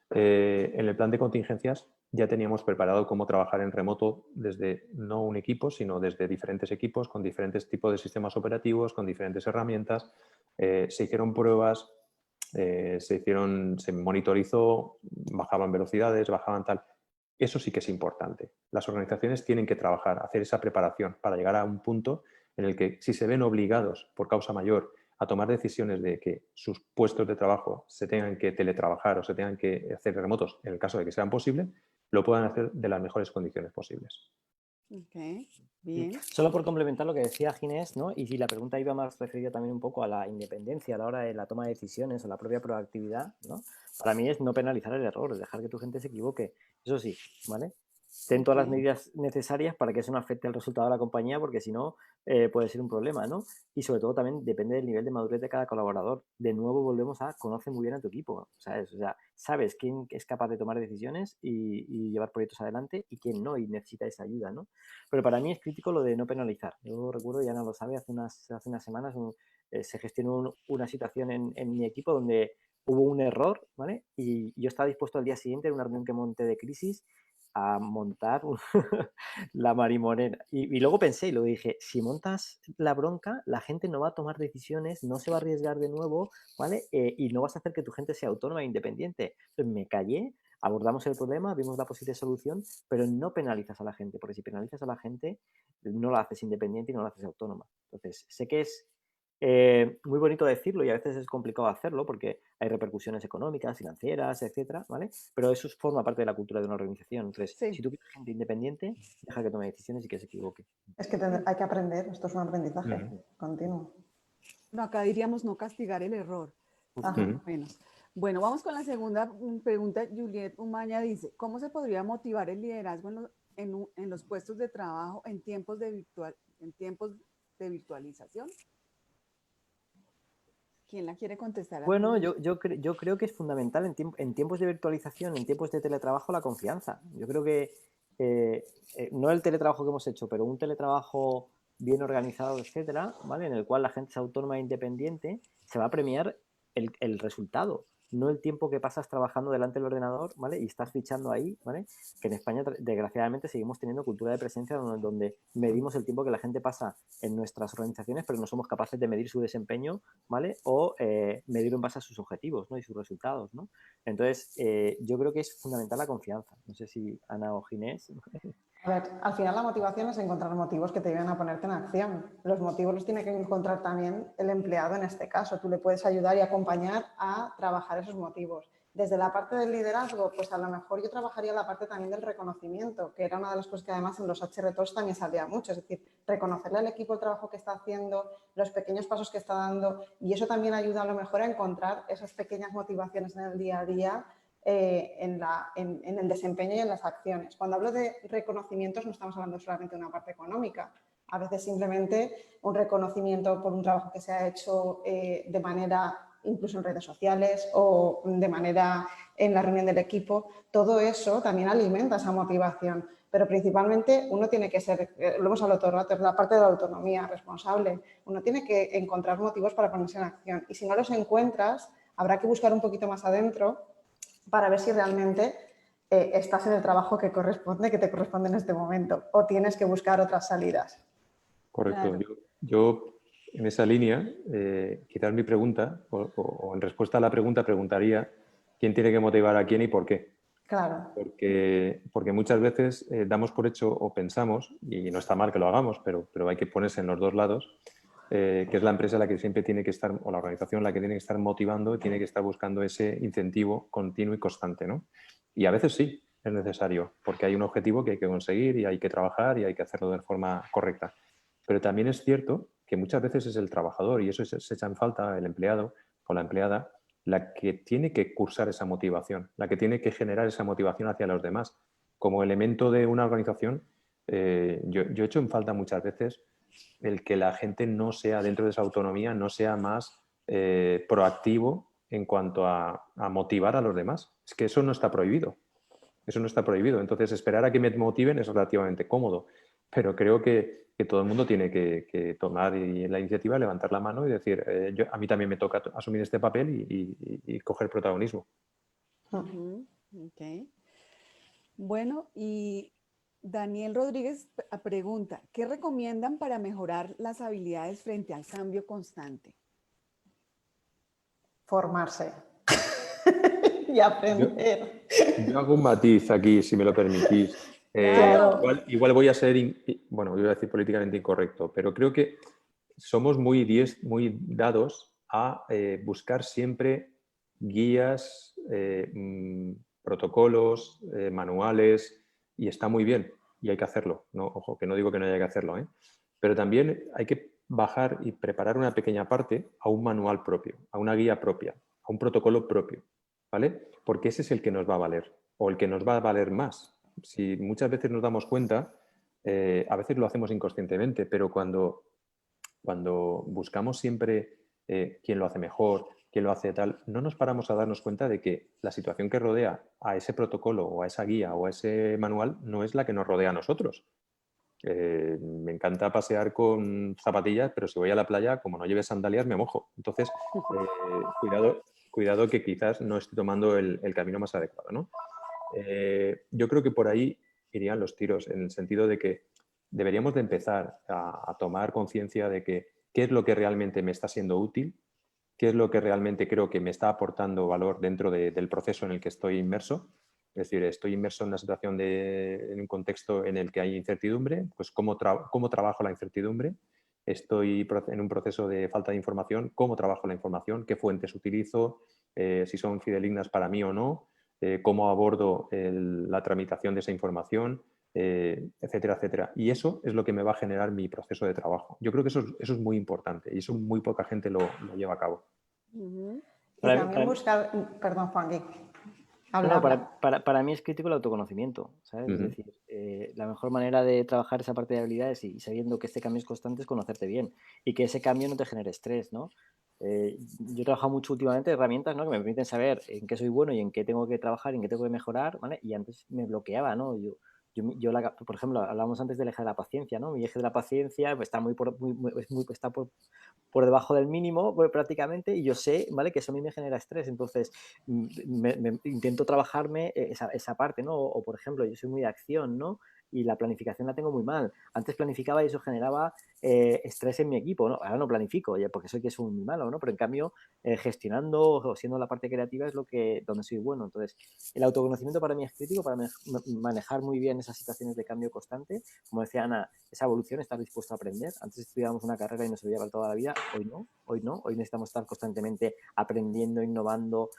En el plan de contingencias ya teníamos preparado cómo trabajar en remoto desde no un equipo, sino desde diferentes equipos con diferentes tipos de sistemas operativos, con diferentes herramientas. Se hicieron pruebas, se monitorizó, bajaban velocidades, bajaban tal. Eso sí que es importante. Las organizaciones tienen que trabajar, hacer esa preparación para llegar a un punto en el que si se ven obligados por causa mayor a tomar decisiones de que sus puestos de trabajo se tengan que teletrabajar o se tengan que hacer remotos, en el caso de que sean posibles, lo puedan hacer de las mejores condiciones posibles. Ok, bien. Solo por complementar lo que decía Ginés, ¿no? Y si la pregunta iba más referida también un poco a la independencia a la hora de la toma de decisiones o la propia proactividad, ¿no? Para mí es no penalizar el error, es dejar que tu gente se equivoque. Eso sí, ¿vale? Ten todas las medidas necesarias para que eso no afecte el resultado de la compañía, porque si no puede ser un problema, ¿no? Y sobre todo también depende del nivel de madurez de cada colaborador. De nuevo volvemos a conoce muy bien a tu equipo, ¿sabes? O sea, sabes quién es capaz de tomar decisiones y llevar proyectos adelante y quién no y necesita esa ayuda, ¿no? Pero para mí es crítico lo de no penalizar. Yo recuerdo, y Ana lo sabe, hace unas semanas se gestionó una situación en mi equipo donde hubo un error, ¿vale? Y yo estaba dispuesto al día siguiente en una reunión que monté de crisis a montar la marimonera. Y luego pensé y lo dije, si montas la bronca, la gente no va a tomar decisiones, no se va a arriesgar de nuevo, ¿vale? Y no vas a hacer que tu gente sea autónoma e independiente. Entonces me callé, abordamos el problema, vimos la posible solución, pero no penalizas a la gente, porque si penalizas a la gente, no la haces independiente y no la haces autónoma. Entonces, sé que es muy bonito decirlo y a veces es complicado hacerlo porque hay repercusiones económicas, financieras, etcétera, ¿vale? Pero eso forma parte de la cultura de una organización. Entonces, Sí. si tú quieres gente independiente, deja que tome decisiones y que se equivoque. Es que hay que aprender, esto es un aprendizaje continuo. No, acá diríamos no castigar el error. Menos. Bueno, vamos con la segunda pregunta. Juliet Umaña dice, ¿cómo se podría motivar el liderazgo en los puestos de trabajo en tiempos de virtualización? ¿Quién la quiere contestar? Bueno, yo creo que es fundamental en tiempos de virtualización, en tiempos de teletrabajo, la confianza. Yo creo que no el teletrabajo que hemos hecho, pero un teletrabajo bien organizado, etcétera, ¿vale? En el cual la gente es autónoma e independiente, se va a premiar el resultado, no el tiempo que pasas trabajando delante del ordenador, ¿vale? Y estás fichando ahí, ¿vale? Que en España, desgraciadamente, seguimos teniendo cultura de presencia donde medimos el tiempo que la gente pasa en nuestras organizaciones, pero no somos capaces de medir su desempeño, ¿vale? O medirlo en base a sus objetivos, ¿no? Y sus resultados, ¿no? Entonces, yo creo que es fundamental la confianza. No sé si Ana o Ginés. A ver, al final la motivación es encontrar motivos que te lleven a ponerte en acción. Los motivos los tiene que encontrar también el empleado en este caso. Tú le puedes ayudar y acompañar a trabajar esos motivos. Desde la parte del liderazgo, pues a lo mejor yo trabajaría la parte también del reconocimiento, que era una de las cosas que además en los HR Talks también salía mucho. Es decir, reconocerle al equipo el trabajo que está haciendo, los pequeños pasos que está dando, y eso también ayuda a lo mejor a encontrar esas pequeñas motivaciones en el día a día en el desempeño y en las acciones. Cuando hablo de reconocimientos no estamos hablando solamente de una parte económica. A veces simplemente un reconocimiento por un trabajo que se ha hecho de manera incluso en redes sociales o de manera en la reunión del equipo. Todo eso también alimenta esa motivación. Pero principalmente uno tiene que ser, lo hemos hablado todo el rato, es la parte de la autonomía responsable. Uno tiene que encontrar motivos para ponerse en acción. Y si no los encuentras, habrá que buscar un poquito más adentro para ver si realmente estás en el trabajo que te corresponde en este momento o tienes que buscar otras salidas. Correcto. Claro. Yo en esa línea, quizás mi pregunta, o en respuesta a la pregunta, preguntaría quién tiene que motivar a quién y por qué. Claro. Porque muchas veces damos por hecho o pensamos, y no está mal que lo hagamos, pero hay que ponerse en los dos lados, que es la empresa la que siempre tiene que estar, o la organización la que tiene que estar motivando, tiene que estar buscando ese incentivo continuo y constante, ¿no? Y a veces sí, es necesario, porque hay un objetivo que hay que conseguir y hay que trabajar y hay que hacerlo de forma correcta. Pero también es cierto que muchas veces es el trabajador, y eso se echa en falta el empleado o la empleada, la que tiene que cursar esa motivación, la que tiene que generar esa motivación hacia los demás. Como elemento de una organización, yo echo en falta muchas veces el que la gente no sea, dentro de esa autonomía, no sea más proactivo en cuanto a motivar a los demás. Es que eso no está prohibido. Eso no está prohibido. Entonces, esperar a que me motiven es relativamente cómodo. Pero creo que todo el mundo tiene que tomar la iniciativa, levantar la mano y decir, a mí también me toca asumir este papel y coger protagonismo. Ok. Bueno, y Daniel Rodríguez pregunta, ¿qué recomiendan para mejorar las habilidades frente al cambio constante? Formarse y aprender. Yo hago un matiz aquí, si me lo permitís. Claro. Igual voy a ser, bueno, voy a decir políticamente incorrecto, pero creo que somos muy dados a buscar siempre guías, protocolos, manuales, y está muy bien, y hay que hacerlo. No, ojo, que no digo que no haya que hacerlo, ¿eh? Pero también hay que bajar y preparar una pequeña parte a un manual propio, a una guía propia, a un protocolo propio, ¿vale? Porque ese es el que nos va a valer, o el que nos va a valer más. Si muchas veces nos damos cuenta, a veces lo hacemos inconscientemente, pero cuando buscamos siempre quién lo hace mejor, quién lo hace tal, no nos paramos a darnos cuenta de que la situación que rodea a ese protocolo o a esa guía o a ese manual no es la que nos rodea a nosotros. Me encanta pasear con zapatillas, pero si voy a la playa, como no lleve sandalias, me mojo. Entonces, cuidado que quizás no estoy tomando el camino más adecuado, ¿no? Yo creo que por ahí irían los tiros, en el sentido de que deberíamos de empezar a tomar conciencia de que qué es lo que realmente me está siendo útil, qué es lo que realmente creo que me está aportando valor dentro del proceso en el que estoy inmerso. Es decir, estoy inmerso en una situación en un contexto en el que hay incertidumbre, pues cómo trabajo la incertidumbre. Estoy en un proceso de falta de información, cómo trabajo la información, qué fuentes utilizo, si son fidedignas para mí o no, cómo abordo la tramitación de esa información, etcétera, etcétera. Y eso es lo que me va a generar mi proceso de trabajo. Yo creo que eso es muy importante y eso muy poca gente lo lleva a cabo. Y también buscar... Perdón, Juan, para mí es crítico el autoconocimiento, ¿sabes? Es decir, la mejor manera de trabajar esa parte de habilidades y sabiendo que este cambio es constante es conocerte bien y que ese cambio no te genere estrés, ¿no? Yo he trabajado mucho últimamente herramientas, ¿no? Que me permiten saber en qué soy bueno y en qué tengo que trabajar y en qué tengo que mejorar, ¿vale? Y antes me bloqueaba, ¿no? Por ejemplo, hablábamos antes del eje de la paciencia, ¿no? Mi eje de la paciencia pues, está por debajo del mínimo prácticamente y yo sé, ¿vale? Que eso a mí me genera estrés. Entonces, intento trabajarme esa parte, ¿no? O, por ejemplo, yo soy muy de acción, ¿no? Y la planificación la tengo muy mal. Antes planificaba y eso generaba estrés en mi equipo, ¿no? Ahora no planifico, ya porque soy que soy muy malo, ¿no? Pero en cambio, gestionando o siendo la parte creativa es donde soy bueno. Entonces, el autoconocimiento para mí es crítico para manejar muy bien esas situaciones de cambio constante. Como decía Ana, esa evolución, estar dispuesto a aprender. Antes estudiábamos una carrera y nos servía para toda la vida, hoy no. Hoy necesitamos estar constantemente aprendiendo, innovando,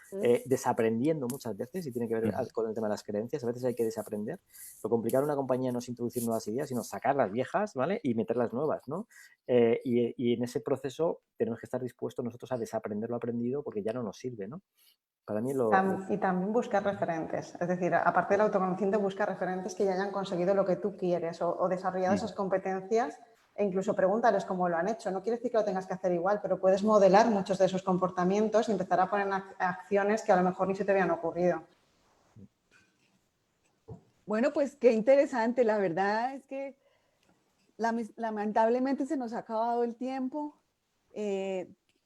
desaprendiendo muchas veces, y tiene que ver con el tema de las creencias. A veces hay que desaprender. Lo complicado en una compañía no es introducir nuevas ideas, sino sacar las viejas, ¿vale? Y meter las nuevas, ¿no? Y en ese proceso tenemos que estar dispuestos nosotros a desaprender lo aprendido porque ya no nos sirve, ¿no? Para mí Y también buscar referentes, es decir, aparte del autoconocimiento, buscar referentes que ya hayan conseguido lo que tú quieres o desarrollado esas competencias, e incluso pregúntales cómo lo han hecho. No quiere decir que lo tengas que hacer igual, pero puedes modelar muchos de esos comportamientos y empezar a poner acciones que a lo mejor ni se te habían ocurrido. Bueno, pues qué interesante. La verdad es que lamentablemente se nos ha acabado el tiempo.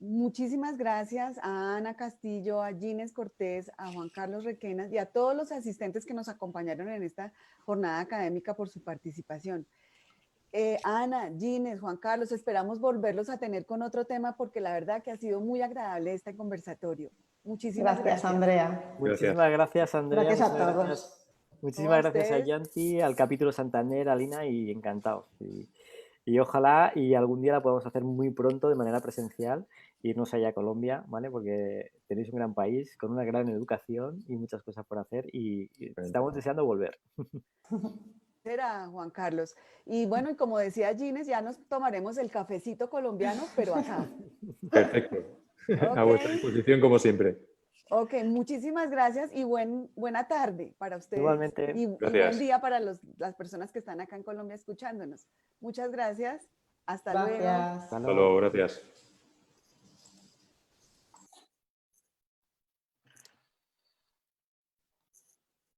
Muchísimas gracias a Ana Castillo, a Gines Cortés, a Juan Carlos Requenas y a todos los asistentes que nos acompañaron en esta jornada académica por su participación. Ana, Gines, Juan Carlos, esperamos volverlos a tener con otro tema porque la verdad que ha sido muy agradable este conversatorio. Muchísimas gracias. Andrea. Muchísimas gracias, Andrea. Gracias a todos. Muchísimas gracias a Yanti, al capítulo Santander, a Lina, y encantados. Y ojalá y algún día la podamos hacer muy pronto de manera presencial, irnos allá a Colombia, ¿vale? Porque tenéis un gran país con una gran educación y muchas cosas por hacer y estamos deseando volver. será, Juan Carlos. Y bueno, y como decía Gines, ya nos tomaremos el cafecito colombiano, pero acá. Perfecto. A vuestra disposición como siempre. Ok, muchísimas gracias y buena tarde para ustedes. Igualmente. Y buen Gracias. día para las personas que están acá en Colombia escuchándonos. Muchas gracias. Hasta luego. Gracias. Hasta Hasta luego, gracias.